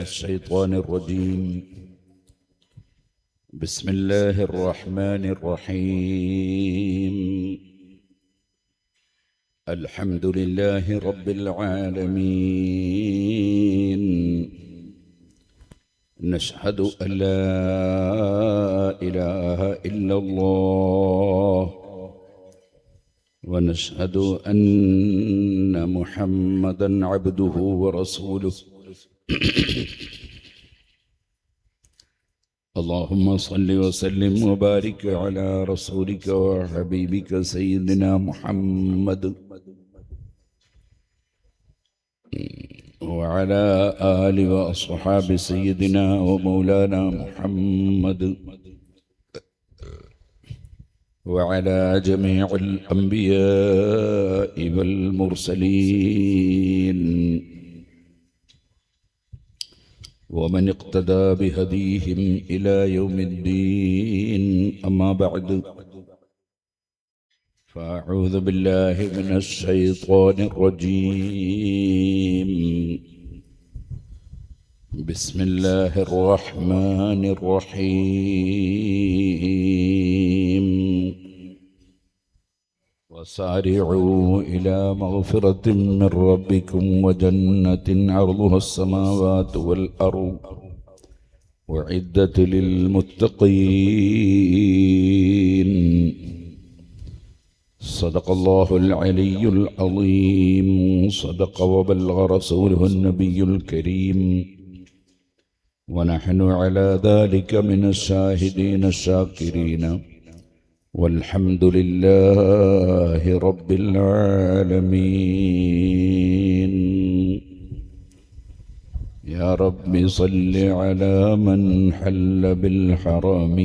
الشيطان الرجيم. بسم الله الرحمن الرحيم. الحمد لله رب العالمين. نشهد أن لا إله إلا الله، ونشهد أن محمدًا عبده ورسوله. اللهم صل وسلم وبارك على رسولك وحبيبك سيدنا محمد وعلى آل وأصحاب سيدنا ومولانا محمد وعلى جميع الأنبياء والمرسلين ومن اقتدى بهديهم إلى يوم الدين. أما بعد، فأعوذ بالله من الشيطان الرجيم. بسم الله الرحمن الرحيم. وسارعوا إلى مغفرة من ربكم وجنة عرضها السماوات والأرض أعدت للمتقين. صدق الله العلي العظيم. صدق وبلغ رسوله النبي الكريم، ونحن على ذلك من الشاهدين الشاكرين، والحمد لله رب العالمين. يا رب صل على من حل بالحرم،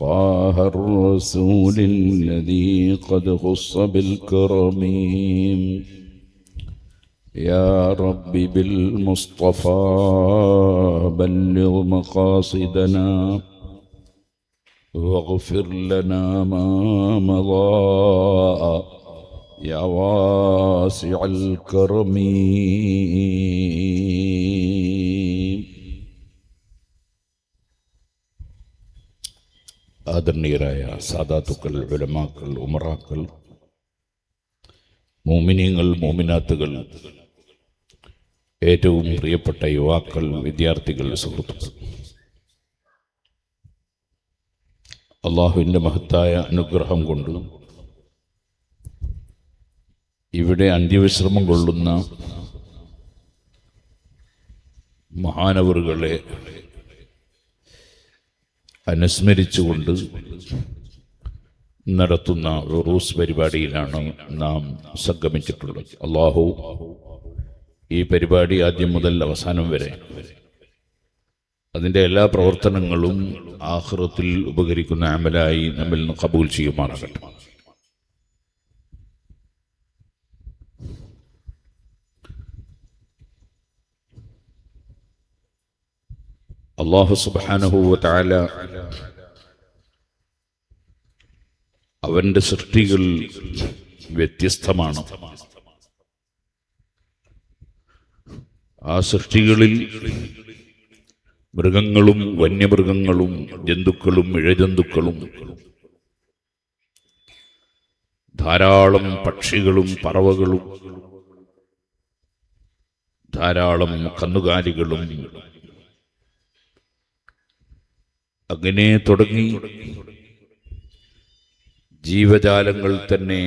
طه الرسول الذي قد خص بالكرم. يا رب بالمصطفى بلغ مقاصدنا، واغفر لنا ما مضى يا واسع الكرم. ആദരണീയരായ സാദാത്തുക്കൾ, ഉലമാക്കൾ, ഉമറാക്കൾ, മോമിനീങ്ങൾ, മോമിനാത്തുകൾ, ഏറ്റവും പ്രിയപ്പെട്ട യുവാക്കൾ, വിദ്യാർത്ഥികൾ, സുഹൃത്തുക്കൾ, അള്ളാഹുവിൻ്റെ മഹത്തായ അനുഗ്രഹം കൊണ്ട് ഇവിടെ അന്ത്യവിശ്രമം കൊള്ളുന്ന മഹാനവറുകളെ അനുസ്മരിച്ചുകൊണ്ട് നടത്തുന്ന ഉറൂസ് പരിപാടിയിലാണ് നാം സംഗമിച്ചിട്ടുള്ളത്. അള്ളാഹു ഈ പരിപാടി ആദ്യം മുതൽ അവസാനം വരെ അതിൻ്റെ എല്ലാ പ്രവർത്തനങ്ങളും ആഖിറത്തിൽ ഉപകരിക്കുന്ന അമലായി നമ്മിൽ നിന്ന് ഖബൂൽ ചെയ്യുമാറാകട്ടെ. അല്ലാഹു സുബ്ഹാനഹു വ തആല അവൻ്റെ സൃഷ്ടികൾ വ്യത്യസ്തമാണ്. ആ സൃഷ്ടികളിൽ മൃഗങ്ങളും വന്യമൃഗങ്ങളും ജന്തുക്കളും ഇഴജന്തുക്കളും ധാരാളം പക്ഷികളും പറവകളും ധാരാളം കന്നുകാലികളും അങ്ങനെ തുടങ്ങി ജീവജാലങ്ങൾ തന്നെ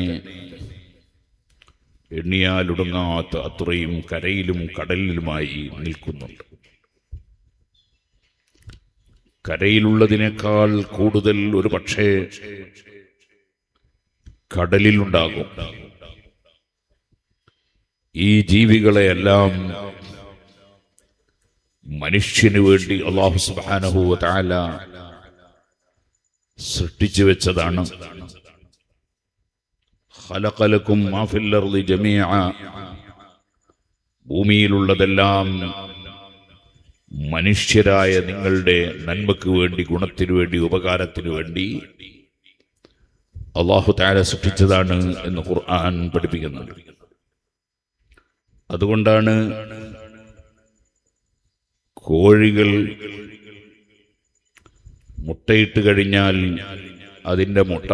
എണ്ണിയാലൊടുങ്ങാത്ത അത്രയും കരയിലും കടലിലുമായി നിൽക്കുന്നുണ്ട്. കരയിലുള്ളതിനേക്കാൾ കൂടുതൽ ഒരു പക്ഷേ കടലിലുണ്ടാകും. ഈ ജീവികളെയെല്ലാം മനുഷ്യന് വേണ്ടി അല്ലാഹു സുബ്ഹാനഹു വ തആല സൃഷ്ടിച്ചു വെച്ചതാണ്. ഖലഖലകും മാ ഫിൽ അർളി ജമീഅ, ഭൂമിയിലുള്ളതെല്ലാം മനുഷ്യരായ നിങ്ങളുടെ നന്മയ്ക്ക് വേണ്ടി, ഗുണത്തിനു വേണ്ടി, ഉപകാരത്തിനു വേണ്ടി അല്ലാഹു തആല സൃഷ്ടിച്ചതാണ് എന്ന് ഖുർആൻ പഠിപ്പിക്കുന്നുണ്ട്. അതുകൊണ്ടാണ് കോഴികൾ മുട്ടയിട്ട് കഴിഞ്ഞാൽ അതിൻ്റെ മുട്ട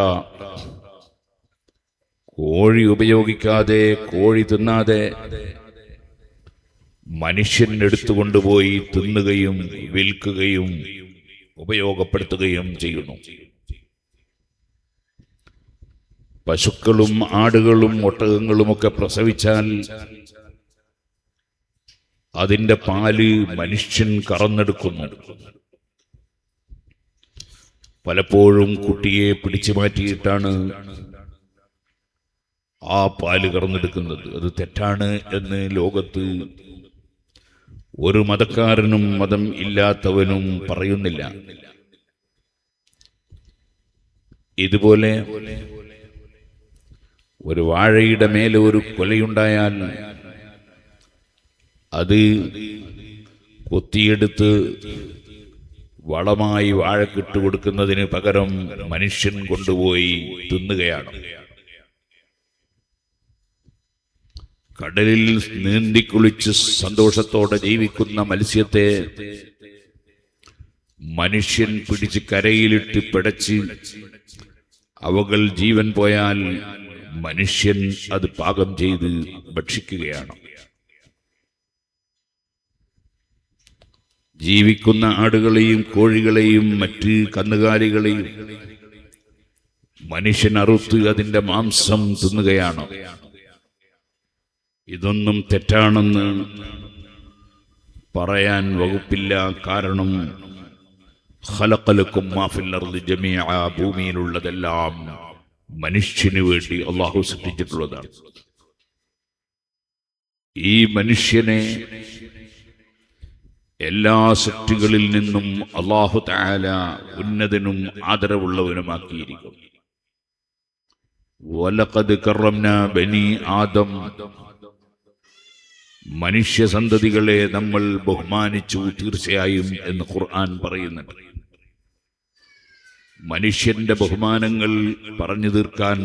കോഴി ഉപയോഗിക്കാതെ, കോഴി തിന്നാതെ മനുഷ്യൻ എടുത്തുകൊണ്ടുപോയി തിന്നുകയും വിൽക്കുകയും ഉപയോഗപ്പെടുത്തുകയും ചെയ്യുന്നു. പശുക്കളും ആടുകളും ഒട്ടകങ്ങളുമൊക്കെ പ്രസവിച്ചാൽ അതിൻ്റെ പാല് മനുഷ്യൻ കറന്നെടുക്കുന്നു. പലപ്പോഴും കുട്ടിയെ പിടിച്ചു മാറ്റിയിട്ടാണ് ആ പാല് കറന്നെടുക്കുന്നത്. അത് തെറ്റാണ് എന്ന് ലോകത്ത് ഒരു മതക്കാരനും മതം ഇല്ലാത്തവനും പറയുന്നില്ല. ഇതുപോലെ ഒരു വാഴയുടെ മേലെ ഒരു കൊലയുണ്ടായാൽ അത് കൊത്തിയെടുത്ത് വളമായി വാഴക്കിട്ട് കൊടുക്കുന്നതിന് പകരം മനുഷ്യൻ കൊണ്ടുപോയി തിന്നുകയാണ്. കടലിൽ നീന്തിക്കുളിച്ച് സന്തോഷത്തോടെ ജീവിക്കുന്ന മത്സ്യത്തെ മനുഷ്യൻ പിടിച്ച് കരയിലിട്ട് പിടച്ച് അവകൾ ജീവൻ പോയാൽ മനുഷ്യൻ അത് പാകം ചെയ്ത് ഭക്ഷിക്കുകയാണ്. ജീവിക്കുന്ന ആടുകളെയും കോഴികളെയും മറ്റ് കന്നുകാലികളെയും മനുഷ്യൻ അറുത്ത് അതിൻ്റെ മാംസം തിന്നുകയാണ്. ഇതൊന്നും തെറ്റാണെന്ന് പറയാൻ വകുപ്പില്ല. കാരണം ഖലഖലകും മാ ഫിൽ അർളി ജമീഅ, ഭൂമിയിലുള്ളതെല്ലാം മനുഷ്യന് വേണ്ടി അല്ലാഹു സൃഷ്ടിച്ചിട്ടുള്ളതാണ്. ഈ മനുഷ്യനെ എല്ലാ സൃഷ്ടികളിൽ നിന്നും അല്ലാഹു തആല ഉന്നതനും ആദരവുള്ളവനുമാക്കിയിരിക്കും. വലഖദ് കറംനാ ബനി ആദം, മനുഷ്യസന്തതികളെ നമ്മൾ ബഹുമാനിച്ചു തീർച്ചയായും എന്ന് ഖുർആൻ പറയുന്നുണ്ട്. മനുഷ്യന്റെ ബഹുമാനങ്ങൾ പറഞ്ഞു തീർക്കാൻ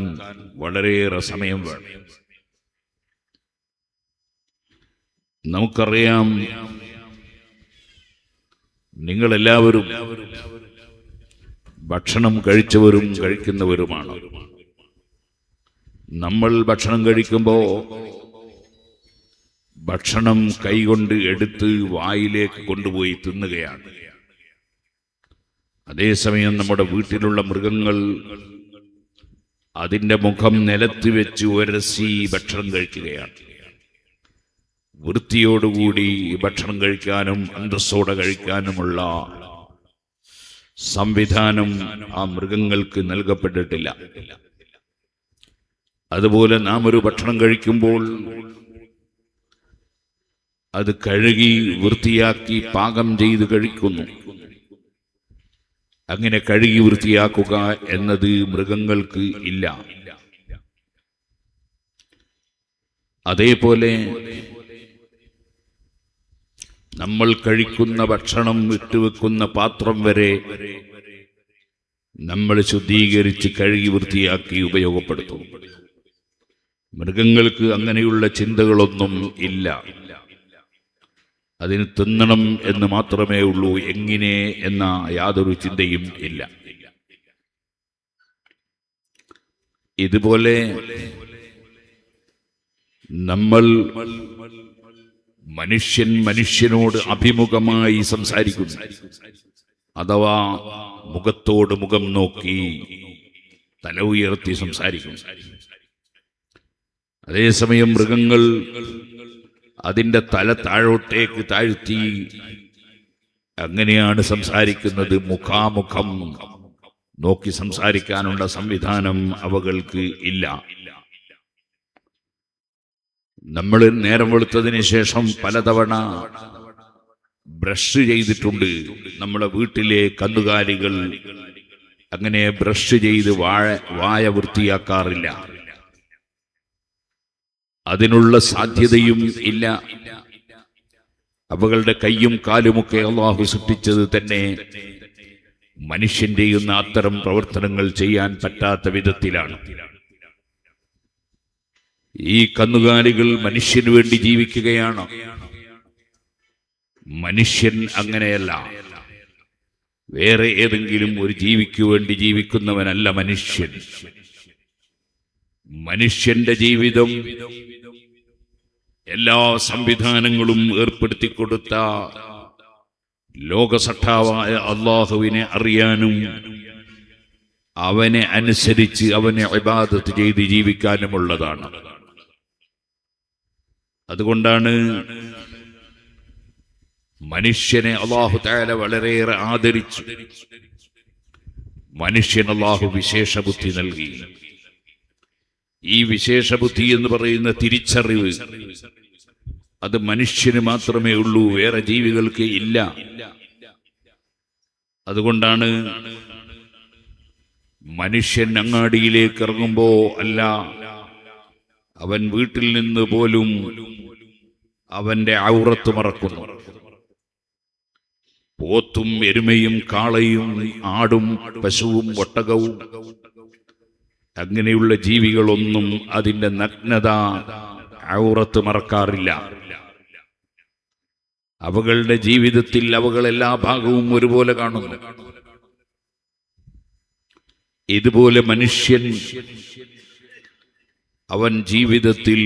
വളരെയേറെ സമയം വേണം. നമുക്കറിയാം, നിങ്ങളെല്ലാവരും ഭക്ഷണം കഴിച്ചവരും കഴിക്കുന്നവരുമാണ്. നമ്മൾ ഭക്ഷണം കഴിക്കുമ്പോൾ ഭക്ഷണം കൈകൊണ്ട് എടുത്ത് വായിലേക്ക് കൊണ്ടുപോയി തിന്നുകയാണ്. അതേസമയം നമ്മുടെ വീട്ടിലുള്ള മൃഗങ്ങൾ അതിൻ്റെ മുഖം നിലത്ത് വെച്ച് ഉരസി ഭക്ഷണം കഴിക്കുകയാണ്. വൃത്തിയോടുകൂടി ഭക്ഷണം കഴിക്കാനും അന്തസ്സോടെ കഴിക്കാനുമുള്ള സംവിധാനം ആ മൃഗങ്ങൾക്ക് നൽകപ്പെട്ടിട്ടില്ല. അതുപോലെ നാം ഒരു ഭക്ഷണം കഴിക്കുമ്പോൾ അത് കഴുകി വൃത്തിയാക്കി പാകം ചെയ്ത് കഴിക്കുന്നു. അങ്ങനെ കഴുകി വൃത്തിയാക്കുക എന്നത് മൃഗങ്ങൾക്ക് ഇല്ല. അതേപോലെ നമ്മൾ കഴിക്കുന്ന ഭക്ഷണം ഇട്ടുവെക്കുന്ന പാത്രം വരെ നമ്മൾ ശുദ്ധീകരിച്ച് കഴുകി വൃത്തിയാക്കി ഉപയോഗപ്പെടുത്തും. മൃഗങ്ങൾക്ക് അങ്ങനെയുള്ള ചിന്തകളൊന്നും ഇല്ല. അതിന് തിന്നണം എന്ന് മാത്രമേ ഉള്ളൂ, എങ്ങനെ എന്ന യാതൊരു ചിന്തയും ഇല്ല. ഇതുപോലെ നമ്മൾ മനുഷ്യനോട് അഭിമുഖമായി സംസാരിക്കുന്നു, അഥവാ മുഖത്തോട് മുഖം നോക്കി തല ഉയർത്തി സംസാരിക്കുന്നു. അതേസമയം മൃഗങ്ങൾ അതിൻ്റെ തല താഴോട്ടേക്ക് താഴ്ത്തി അങ്ങനെയാണ് സംസാരിക്കുന്നത്. മുഖാമുഖം നോക്കി സംസാരിക്കാനുള്ള സംവിധാനം അവകൾക്ക് ഇല്ല. നമ്മൾ നേരം വെളുത്തതിന് ശേഷം പലതവണ ബ്രഷ് ചെയ്തിട്ടുണ്ട്. നമ്മുടെ വീട്ടിലെ കന്നുകാലികൾ അങ്ങനെ ബ്രഷ് ചെയ്ത് വായ വൃത്തിയാക്കാറില്ല. അതിനുള്ള സാധ്യതയും ഇല്ല. അവകളുടെ കയ്യും കാലുമൊക്കെ അല്ലാഹു സൃഷ്ടിച്ചത് തന്നെ മനുഷ്യൻ ചെയ്യുന്ന അത്തരം പ്രവർത്തനങ്ങൾ ചെയ്യാൻ പറ്റാത്ത വിധത്തിലാണ്. ഈ കന്നുകാലികൾ മനുഷ്യന് വേണ്ടി ജീവിക്കുകയാണ്. മനുഷ്യൻ അങ്ങനെയല്ല. വേറെ ഏതെങ്കിലും ഒരു ജീവിക്ക് വേണ്ടി ജീവിക്കുന്നവനല്ല മനുഷ്യൻ. മനുഷ്യന്റെ ജീവിതം എല്ലാ സംവിധാനങ്ങളും ഏർപ്പെടുത്തിക്കൊടുത്ത ലോകസട്ടാവായ അല്ലാഹുവിനെ അറിയാനും അവനെ അനുസരിച്ച് അവനെ ഇബാദത്ത് ചെയ്ത് ജീവിക്കാനുമുള്ളതാണ്. അതുകൊണ്ടാണ് മനുഷ്യനെ അല്ലാഹു തആല വളരെയേറെ ആദരിച്ചു. മനുഷ്യൻ അല്ലാഹു വിശേഷ ബുദ്ധി നൽകി. ഈ വിശേഷ ബുദ്ധി എന്ന് പറയുന്ന തിരിച്ചറിവ് അത് മനുഷ്യന് മാത്രമേ ഉള്ളൂ, വേറെ ജീവികൾക്ക് ഇല്ല. അതുകൊണ്ടാണ് മനുഷ്യൻ അങ്ങാടിയിലേക്ക് ഇറങ്ങുമ്പോ അല്ല, അവൻ വീട്ടിൽ നിന്ന് പോലും അവന്റെ ഔറത്ത് മറക്കുന്നു. പോത്തും എരുമയും കാളയും ആടും പശുവും ഒട്ടകവും അങ്ങനെയുള്ള ജീവികളൊന്നും അതിന്റെ നഗ്നത ഔറത്ത് മറക്കാറില്ല. അവകളുടെ ജീവിതത്തിൽ അവകൾ എല്ലാ ഭാഗവും ഒരുപോലെ കാണുന്നു. ഇതുപോലെ മനുഷ്യൻ അവൻ ജീവിതത്തിൽ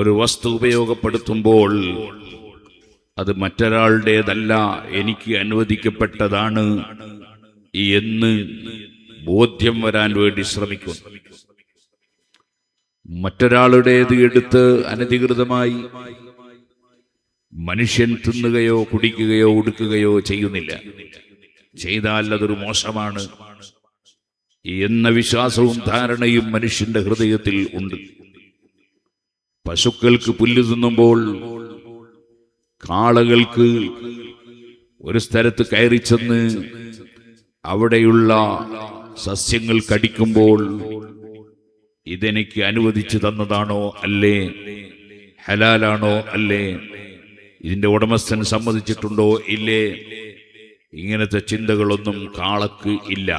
ഒരു വസ്തു ഉപയോഗപ്പെടുത്തുമ്പോൾ അത് മറ്റൊരാളുടേതല്ല, എനിക്ക് അനുവദിക്കപ്പെട്ടതാണ് എന്ന് ബോധ്യം വരാൻ വേണ്ടി ശ്രമിക്കുന്നു. മറ്റൊരാളുടേത് എടുത്ത് അനധികൃതമായി മനുഷ്യൻ തിന്നുകയോ കുടിക്കുകയോ ഉടുക്കുകയോ ചെയ്യുന്നില്ല. ചെയ്താൽ അതൊരു മോശമാണ് എന്ന വിശ്വാസവും ധാരണയും മനുഷ്യന്റെ ഹൃദയത്തിൽ ഉണ്ട്. പശുക്കൾക്ക് പുല്ല് തിന്നുമ്പോൾ, കാളകൾക്ക് ഒരു സ്ഥലത്ത് കയറി ചെന്ന് അവിടെയുള്ള സസ്യങ്ങൾ കടിക്കുമ്പോൾ ഇതെനിക്ക് അനുവദിച്ചു തന്നതാണോ അല്ലേ, ഹലാലാണോ അല്ലേ, ഇതിന്റെ ഉടമസ്ഥൻ സമ്മതിച്ചിട്ടുണ്ടോ ഇല്ലേ, ഇങ്ങനത്തെ ചിന്തകളൊന്നും കാളക്ക് ഇല്ല.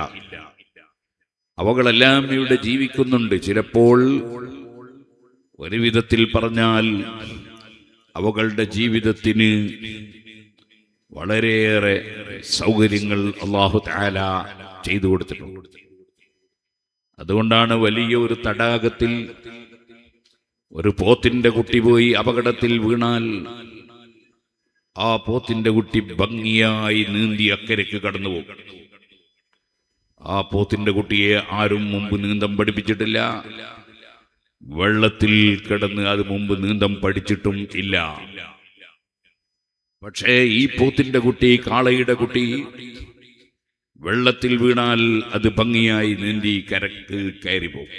അവകളെല്ലാം ഇവിടെ ജീവിക്കുന്നുണ്ട്. ചിലപ്പോൾ ഒരു വിധത്തിൽ പറഞ്ഞാൽ അവകളുടെ ജീവിതത്തിന് വളരെയേറെ സൗകര്യങ്ങൾ അല്ലാഹു തആല ചെയ്തു കൊടുത്തിട്ടുണ്ട്. അതുകൊണ്ടാണ് വലിയ ഒരു തടാകത്തിൽ ഒരു പോത്തിന്റെ കുട്ടി പോയി അപകടത്തിൽ വീണാൽ ആ പോത്തിന്റെ കുട്ടി ഭംഗിയായി നീന്തി അക്കരയ്ക്ക് കടന്നുപോകും. ആ പോത്തിന്റെ കുട്ടിയെ ആരും മുമ്പ് നീന്തം പഠിപ്പിച്ചിട്ടില്ല. വെള്ളത്തിൽ കിടന്ന് അത് മുമ്പ് നീന്തം പഠിച്ചിട്ടും ഇല്ല. പക്ഷേ ഈ പോത്തിന്റെ കുട്ടി, കാളയുടെ കുട്ടി വെള്ളത്തിൽ വീണാൽ അത് ഭംഗിയായി നീന്തി കരക്ക് കയറി പോകും.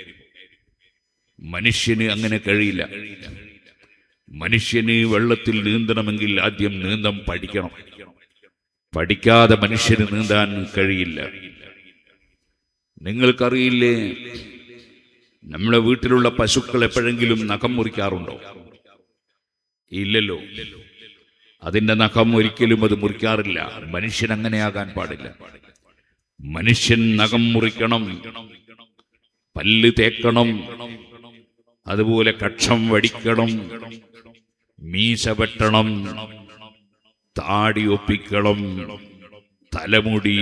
മനുഷ്യന് അങ്ങനെ കഴിയില്ല. മനുഷ്യന് വെള്ളത്തിൽ നീന്തണമെങ്കിൽ ആദ്യം നീന്തം പഠിക്കണം. പഠിക്കാതെ മനുഷ്യന് നീന്താൻ കഴിയില്ല. നിങ്ങൾക്കറിയില്ലേ, നമ്മളെ വീട്ടിലുള്ള പശുക്കൾ എപ്പോഴെങ്കിലും നഖം മുറിക്കാറുണ്ടോ? ഇല്ലല്ലോ. അതിന്റെ നഖം ഒരിക്കലും അത് മുറിക്കാറില്ല. മനുഷ്യൻ അങ്ങനെയാകാൻ പാടില്ല. മനുഷ്യൻ നഖം മുറിക്കണം, പല്ല് തേക്കണം, അതുപോലെ കക്ഷം വടിക്കണം, മീശ വെട്ടണം, താടി ഒപ്പിക്കണം, തലമുടി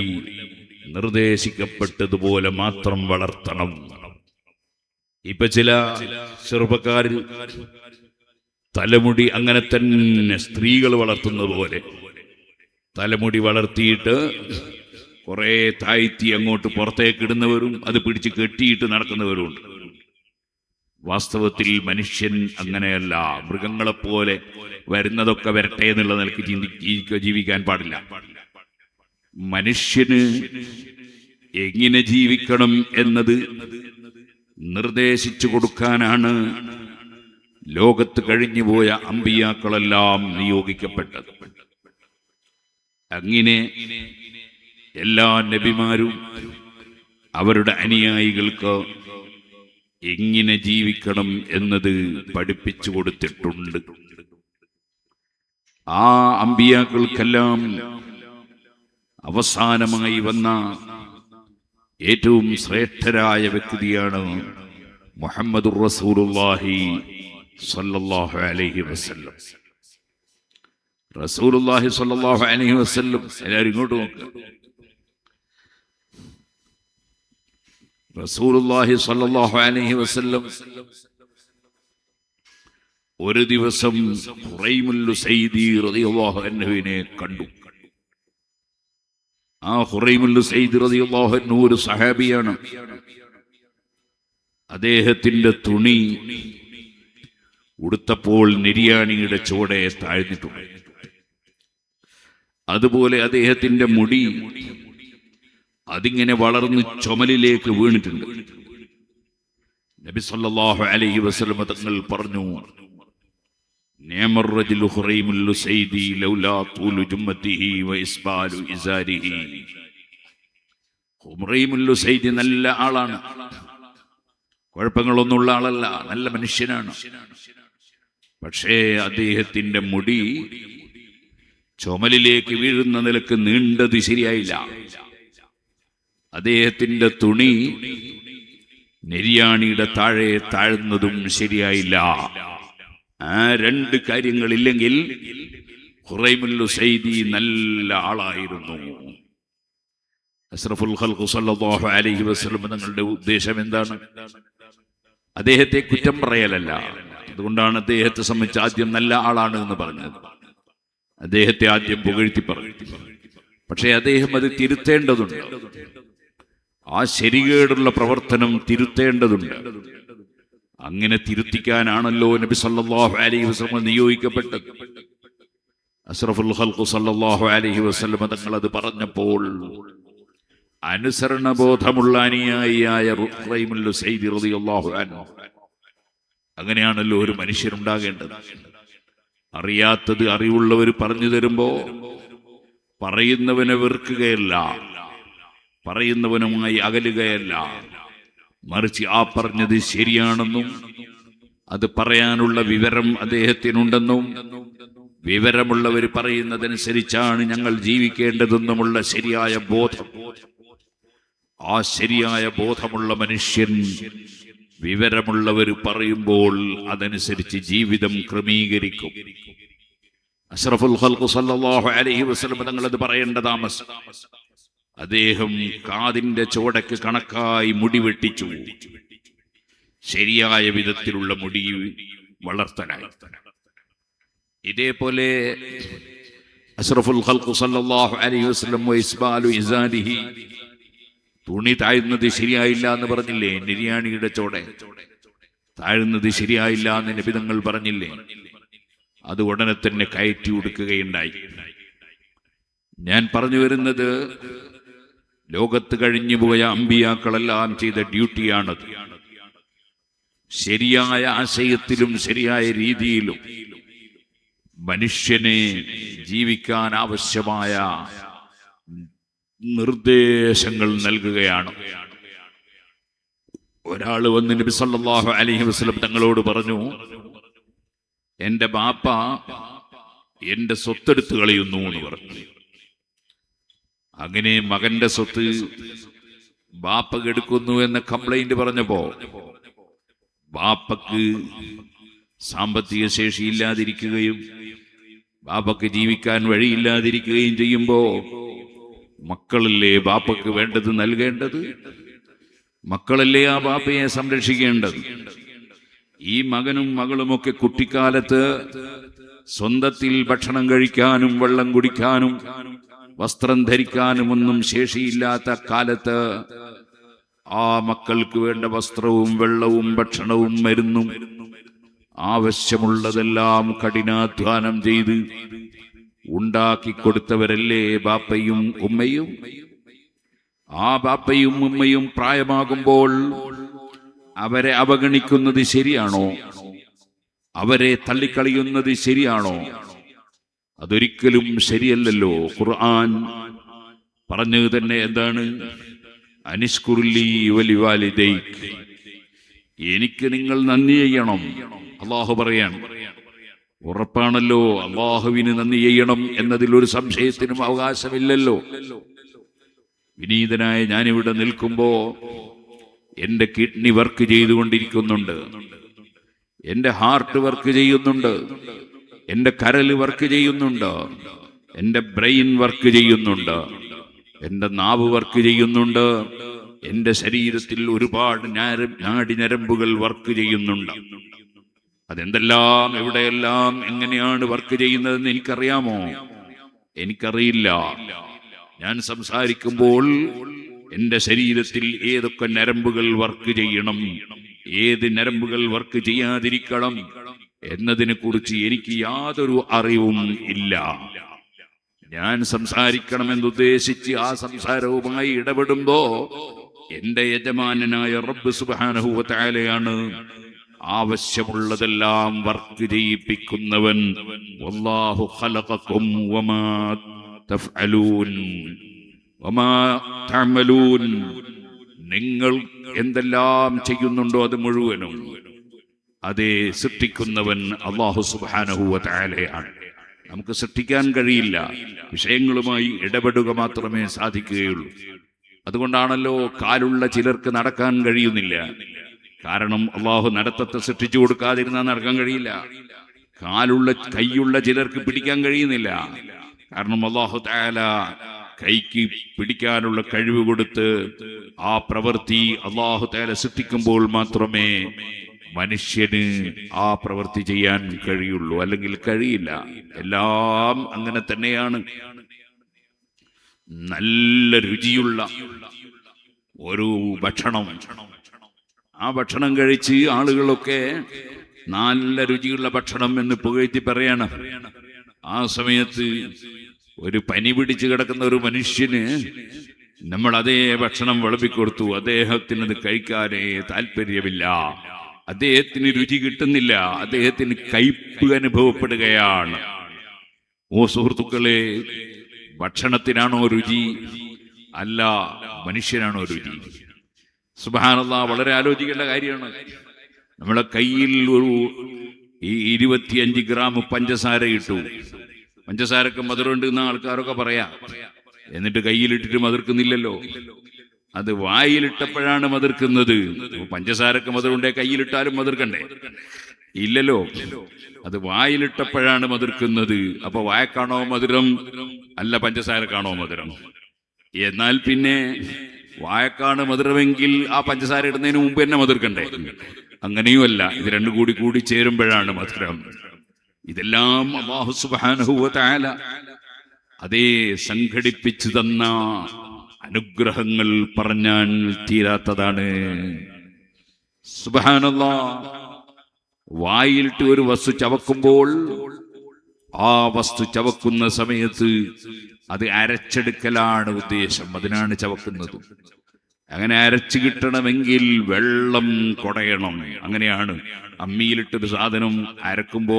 നിർദ്ദേശിക്കപ്പെട്ടതുപോലെ മാത്രം വളർത്തണം. ഇപ്പൊ ചില ചെറുപ്പക്കാർ തലമുടി അങ്ങനെ തന്നെ സ്ത്രീകൾ വളർത്തുന്നത് പോലെ തലമുടി വളർത്തിയിട്ട് കുറെ താഴ്ത്തി അങ്ങോട്ട് പുറത്തേക്ക് ഇടുന്നവരും അത് പിടിച്ച് കെട്ടിയിട്ട് നടക്കുന്നവരുമുണ്ട്. വാസ്തവത്തിൽ മനുഷ്യൻ അങ്ങനെയല്ല. മൃഗങ്ങളെപ്പോലെ വരുന്നതൊക്കെ വരട്ടെ എന്നുള്ള നിലയ്ക്ക് ജീവിക്കാൻ പാടില്ല. മനുഷ്യന് എങ്ങനെ ജീവിക്കണം എന്നത് നിർദ്ദേശിച്ചു കൊടുക്കാനാണ് ലോകത്ത് കഴിഞ്ഞുപോയ അമ്പിയാക്കളെല്ലാം നിയോഗിക്കപ്പെട്ടത്. അങ്ങനെ എല്ലാ നബിമാരും അവരുടെ അനുയായികൾക്ക് എങ്ങനെ ജീവിക്കണം എന്നത് പഠിപ്പിച്ചു കൊടുത്തിട്ടുണ്ട്. ആ അമ്പിയാക്കൾക്കെല്ലാം അവസാനമായി വന്ന ഏറ്റവും ശ്രേഷ്ഠരായ വ്യക്തിയാണ് മുഹമ്മദുർ റസൂലുള്ളാഹി സ്വല്ലല്ലാഹു അലൈഹി വസല്ലം. റസൂലുള്ളാഹി സ്വല്ലല്ലാഹു അലൈഹി വസല്ലം, എല്ലാവരും ഇങ്ങോട്ട് നോക്കുക. റസൂലുള്ളാഹി സ്വല്ലല്ലാഹു അലൈഹി വസല്ലം ഒരു ദിവസം ഹുറൈമുൽ ഉസൈദി റളിയല്ലാഹു അൻഹുവിനെ കണ്ടു. ആ ഹുറൈമുൽ ഉസൈദി റളിയല്ലാഹു അൻഹു ഒരു സഹാബിയാണ്. അദ്ദേഹത്തിന്റെ തുണി ഉടുത്തപ്പോൾ നിര്യാണിയുടെ ചുവടെ താഴ്ന്നിട്ടുണ്ട്. അതുപോലെ അദ്ദേഹത്തിന്റെ മുടി അതിങ്ങനെ വളർന്ന് ചുമലിലേക്ക് വീണിട്ടുണ്ട്. നബി സല്ലല്ലാഹു അലൈഹി വസല്ലം തങ്ങൾ പറഞ്ഞു, നിഅമർ റജുലു ഹുറൈമുൽ ഉസൈദി ലൗലാ തൂലു ജുമ്മതിഹി വഇസ്ബാലു ഇസാരിഹി. ഹുറൈമുൽ ഉസൈദി നല്ല ആളാണ്, കുഴപ്പങ്ങളൊന്നുമുള്ള ആളല്ല, നല്ല മനുഷ്യനാണ്. പക്ഷേ അദ്ദേഹത്തിന്റെ മുടി ചുമലിലേക്ക് വീഴുന്ന നിലക്ക് നീണ്ടത് ശരിയായില്ല. അദ്ദേഹത്തിന്റെ തുണി നെരിയാണിയുടെ താഴെ താഴ്ന്നതും ശരിയായില്ല. ആ രണ്ട് കാര്യങ്ങളില്ലെങ്കിൽ ഹുറൈമുൽ ഉസൈദി നല്ല ആളായിരുന്നു. അഷ്റഫുൽ ഖൽഖ് സല്ലല്ലാഹു അലൈഹി വസല്ലം തങ്ങളുടെ ഉദ്ദേശം എന്താണ്? അദ്ദേഹത്തെ കുറ്റം പറയലല്ല. അതുകൊണ്ടാണ് അദ്ദേഹത്തെ സംബന്ധിച്ച് ആദ്യം നല്ല ആളാണ് എന്ന് പറഞ്ഞത്. അദ്ദേഹത്തെ ആദ്യം പുകഴ്ത്തി പറഞ്ഞു. പക്ഷേ അദ്ദേഹം അത് തിരുത്തേണ്ടതുണ്ട്. ആ ശരികേടുള്ള പ്രവർത്തനം തിരുത്തേണ്ടതുണ്ട്. അങ്ങനെ തിരുത്തിക്കാനാണല്ലോ നബി സല്ലല്ലാഹു അലൈഹി വസല്ലം നിയോഗിക്കപ്പെട്ടത്. അഷ്റഫുൽ ഖൽഖ് സല്ലല്ലാഹു അലൈഹി വസല്ലം തങ്ങൾ അത് പറഞ്ഞപ്പോൾ അനുസരണബോധമുള്ള അനുയായിയായ ഹുറൈമുൽ ഉസൈദി റളിയല്ലാഹു അൻഹു, അങ്ങനെയാണല്ലോ ഒരു മനുഷ്യരുണ്ടാകേണ്ടത്. അറിയാത്തത് അറിവുള്ളവർ പറഞ്ഞു തരുമ്പോ പറയുന്നവനെ വെറുക്കുകയല്ല, പറയുന്നവനുമായി അകലുകയല്ല, മറിച്ച് ആ പറഞ്ഞത് ശരിയാണെന്നും അത് പറയാനുള്ള വിവരം അദ്ദേഹത്തിനുണ്ടെന്നും വിവരമുള്ളവർ പറയുന്നതനുസരിച്ചാണ് ഞങ്ങൾ ജീവിക്കേണ്ടതെന്നുമുള്ള ശരിയായ ബോധം. ആ ശരിയായ ബോധമുള്ള മനുഷ്യൻ വിവരമുള്ളവർ പറയുമ്പോൾ അതനുസരിച്ച് ജീവിതം ക്രമീകരിക്കും. അഷ്റഫുൽ ഖൽഖ് സല്ലല്ലാഹു അലൈഹി വസല്ലം തങ്ങൾ അത് പറയേണ്ട താമസം. അദ്ദേഹം കാതിന്റെ ചോടക്ക് കണക്കായി മുടി വെട്ടിച്ചു. ശരിയായ വിധത്തിലുള്ള മുടി വളർത്തലായി. ഇതേപോലെ അഷ്റഫുൽ ഖൽഖ് സല്ലല്ലാഹു അലൈഹി വസല്ലം വഇസ്ബാലു ഇസാരിഹി, തുണി താഴ്ന്നത് ശരിയായില്ല എന്ന് പറഞ്ഞില്ലേ? നിര്യാണിയുടെ ചോടെ താഴ്ന്നത് ശരിയായില്ല എന്ന് നബി തങ്ങൾ പറഞ്ഞില്ലേ? അത് ഉടനെ തന്നെ കയറ്റി ഉടുക്കുകയുണ്ടായി. ഞാൻ പറഞ്ഞു വരുന്നത്, ലോകത്ത് കഴിഞ്ഞുപോയ അമ്പിയാക്കളെല്ലാം ചെയ്ത ഡ്യൂട്ടിയാണത്. ശരിയായ ആശയത്തിലും ശരിയായ രീതിയിലും മനുഷ്യനെ ജീവിക്കാൻ ആവശ്യമായ നിർദ്ദേശങ്ങൾ നൽകുകയാണ്. ഒരാൾ വന്ന് നബി സല്ലല്ലാഹു അലൈഹി വസല്ലം തങ്ങളോട് പറഞ്ഞു, എന്റെ ബാപ്പ എന്റെ സ്വത്തെടുത്ത് കളയുന്നു എന്ന് പറഞ്ഞു. അങ്ങനെ മകന്റെ സ്വത്ത് ബാപ്പ കെടുക്കുന്നു എന്ന കംപ്ലൈന്റ് പറഞ്ഞപ്പോ ബാപ്പക്ക് സാമ്പത്തിക ശേഷി ഇല്ലാതിരിക്കുകയും ബാപ്പക്ക് ജീവിക്കാൻ വഴിയില്ലാതിരിക്കുകയും ചെയ്യുമ്പോ മക്കളല്ലേ ബാപ്പക്ക് വേണ്ടത് നൽകേണ്ടത്? മക്കളല്ലേ ആ ബാപ്പയെ സംരക്ഷിക്കേണ്ടത്? ഈ മകനും മകളുമൊക്കെ കുട്ടിക്കാലത്ത് സ്വന്തത്തിൽ ഭക്ഷണം കഴിക്കാനും വെള്ളം കുടിക്കാനും വസ്ത്രം ധരിക്കാനും ഒന്നും ശേഷിയില്ലാത്ത കാലത്ത് ആ മക്കൾക്ക് വേണ്ട വസ്ത്രവും വെള്ളവും ഭക്ഷണവും മരുന്നും ആവശ്യമുള്ളതെല്ലാം കഠിനാധ്വാനം ചെയ്ത് ഉണ്ടാക്കി കൊടുത്തവരല്ലേ ബാപ്പയും ഉമ്മയും? ആ ബാപ്പയും ഉമ്മയും പ്രായമാകുമ്പോൾ അവരെ അവഗണിക്കുന്നത് ശരിയാണോ? അവരെ തള്ളിക്കളയുന്നത് ശരിയാണോ? അതൊരിക്കലും ശരിയല്ലല്ലോ. ഖുർആൻ പറഞ്ഞത് തന്നെ എന്താണ്? അനിഷ്കുറുല്ലി വലിവാലിദൈക്, എനിക്ക് നിങ്ങൾ നന്ദി ചെയ്യണം. അള്ളാഹു പറയാണ്. ഉറപ്പാണല്ലോ, അള്ളാഹുവിന് നന്ദി ചെയ്യണം എന്നതിൽ ഒരു സംശയത്തിനും അവകാശമില്ലല്ലോ. വിനീതനായ ഞാനിവിടെ നിൽക്കുമ്പോ എന്റെ കിഡ്നി വർക്ക് ചെയ്തുകൊണ്ടിരിക്കുന്നുണ്ട്, എന്റെ ഹാർട്ട് വർക്ക് ചെയ്യുന്നുണ്ട്, എൻ്റെ കരൽ വർക്ക് ചെയ്യുന്നുണ്ട്, എൻ്റെ ബ്രെയിൻ വർക്ക് ചെയ്യുന്നുണ്ട്, എൻ്റെ നാവ് വർക്ക് ചെയ്യുന്നുണ്ട്, എൻ്റെ ശരീരത്തിൽ ഒരുപാട് നാഡിഞരമ്പുകൾ വർക്ക് ചെയ്യുന്നുണ്ട്. അതെന്തെല്ലാം, എവിടെയെല്ലാം, എങ്ങനെയാണ് വർക്ക് ചെയ്യുന്നതെന്ന് എനിക്കറിയാമോ? എനിക്കറിയില്ല. ഞാൻ സംസാരിക്കുമ്പോൾ എൻ്റെ ശരീരത്തിൽ ഏതൊക്കെ നരമ്പുകൾ വർക്ക് ചെയ്യണം, ഏത് നരമ്പുകൾ വർക്ക് ചെയ്യാതിരിക്കണം എന്നതിനെ കുറിച്ച് എനിക്ക് യാതൊരു അറിവും ഇല്ല. ഞാൻ സംസാരിക്കണമെന്നുദ്ദേശിച്ച് ആ സംസാരവുമായി ഇടപെടുമ്പോ എന്റെ യജമാനനായ റബ്ബ് സുബ്ഹാനഹു വ തആലയാണ് ആവശ്യമുള്ളതെല്ലാം വർക്ക് ചെയ്യിപ്പിക്കുന്നവൻ. വല്ലാഹു ഖലഖക്കും വമാ തഫ്അലൂൻ വമാ തഅമലൂൻ. നിങ്ങൾ എന്തെല്ലാം ചെയ്യുന്നുണ്ടോ അത് മുഴുവനും അതേ സൃഷ്ടിക്കുന്നവൻ അല്ലാഹു സുബ്ഹാനഹു വ തആലയാണ്. നമുക്ക് സൃഷ്ടിക്കാൻ കഴിയില്ല, വിഷയങ്ങളുമായി ഇടപെടുക മാത്രമേ സാധിക്കുകയുള്ളൂ. അതുകൊണ്ടാണല്ലോ കാലുള്ള ചിലർക്ക് നടക്കാൻ കഴിയുന്നില്ല. കാരണം അള്ളാഹു നടത്തത്തെ സൃഷ്ടിച്ചു കൊടുക്കാതിരുന്നാൽ നടക്കാൻ കഴിയില്ല. കൈയുള്ള ചിലർക്ക് പിടിക്കാൻ കഴിയുന്നില്ല. കാരണം അല്ലാഹു തആല കൈക്ക് പിടിക്കാനുള്ള കഴിവ് കൊടുത്ത് ആ പ്രവൃത്തി അല്ലാഹു തആല സൃഷ്ടിക്കുമ്പോൾ മാത്രമേ മനുഷ്യന് ആ പ്രവൃത്തി ചെയ്യാൻ കഴിയുള്ളൂ, അല്ലെങ്കിൽ കഴിയില്ല. എല്ലാം അങ്ങനെ തന്നെയാണ്. നല്ല രുചിയുള്ള ഒരു ഭക്ഷണം, ആ ഭക്ഷണം കഴിച്ച് ആളുകളൊക്കെ നല്ല രുചിയുള്ള ഭക്ഷണം എന്ന് പുകഴ്ത്തി പറയണം. ആ സമയത്ത് ഒരു പനി പിടിച്ച് കിടക്കുന്ന ഒരു മനുഷ്യന് നമ്മൾ അതേ ഭക്ഷണം വിളമ്പിക്കൊടുത്തു. അദ്ദേഹത്തിന് അത് കഴിക്കാനേ താല്പര്യമില്ല, അദ്ദേഹത്തിന് രുചി കിട്ടുന്നില്ല, അദ്ദേഹത്തിന് കയ്പ് അനുഭവപ്പെടുകയാണ്. ഓ സുഹൃത്തുക്കളെ, ഭക്ഷണത്തിനാണോ രുചി? അല്ല, മനുഷ്യനാണോ രുചി? സുബ്ഹാനല്ലാഹ്, വളരെ ആലോചിക്കേണ്ട കാര്യമാണ്. നമ്മളെ കയ്യിൽ ഒരു 25 ഗ്രാം പഞ്ചസാര ഇട്ടു. പഞ്ചസാരക്ക് മധുരമുണ്ട് എന്ന ആൾക്കാരൊക്കെ പറയാം. എന്നിട്ട് കയ്യിലിട്ടിട്ട് മതിർക്കുന്നില്ലല്ലോ. അത് വായിലിട്ടപ്പോഴാണ് മതിർക്കുന്നത്. പഞ്ചസാരക്ക് മധുരമുണ്ടേ കയ്യിലിട്ടാലും മതിർക്കണ്ടേ? ഇല്ലല്ലോ. അത് വായിലിട്ടപ്പോഴാണ് മതിർക്കുന്നത്. അപ്പൊ വായക്കാണോ മധുരം, അല്ല പഞ്ചസാരക്കാണോ മധുരം? എന്നാൽ പിന്നെ വായക്കാണ് മധുരമെങ്കിൽ ആ പഞ്ചസാര ഇടുന്നതിന് മുമ്പ് തന്നെ മതിർക്കണ്ടേ? അങ്ങനെയുമല്ല, ഇത് രണ്ടും കൂടി ചേരുമ്പോഴാണ് മധുരം. ഇതെല്ലാം അല്ലാഹു സുബ്ഹാനഹു വ തആല അതേ സംഘടിപ്പിച്ചു തന്ന അനുഗ്രഹങ്ങൾ പറഞ്ഞാൽ തീരാത്തതാണ്. സുബ്ഹാനല്ലാഹ്, വായിലിട്ട് ഒരു വസ്തു ചവക്കുമ്പോൾ ആ വസ്തു ചവക്കുന്ന സമയത്ത് അത് അരച്ചെടുക്കലാണ് ഉദ്ദേശം, അതിനാണ് ചവക്കുന്നത്. അങ്ങനെ അരച്ചു കിട്ടണമെങ്കിൽ വെള്ളം കുടയണം. അങ്ങനെയാണ് അമ്മിയിലിട്ടൊരു സാധനം അരക്കുമ്പോ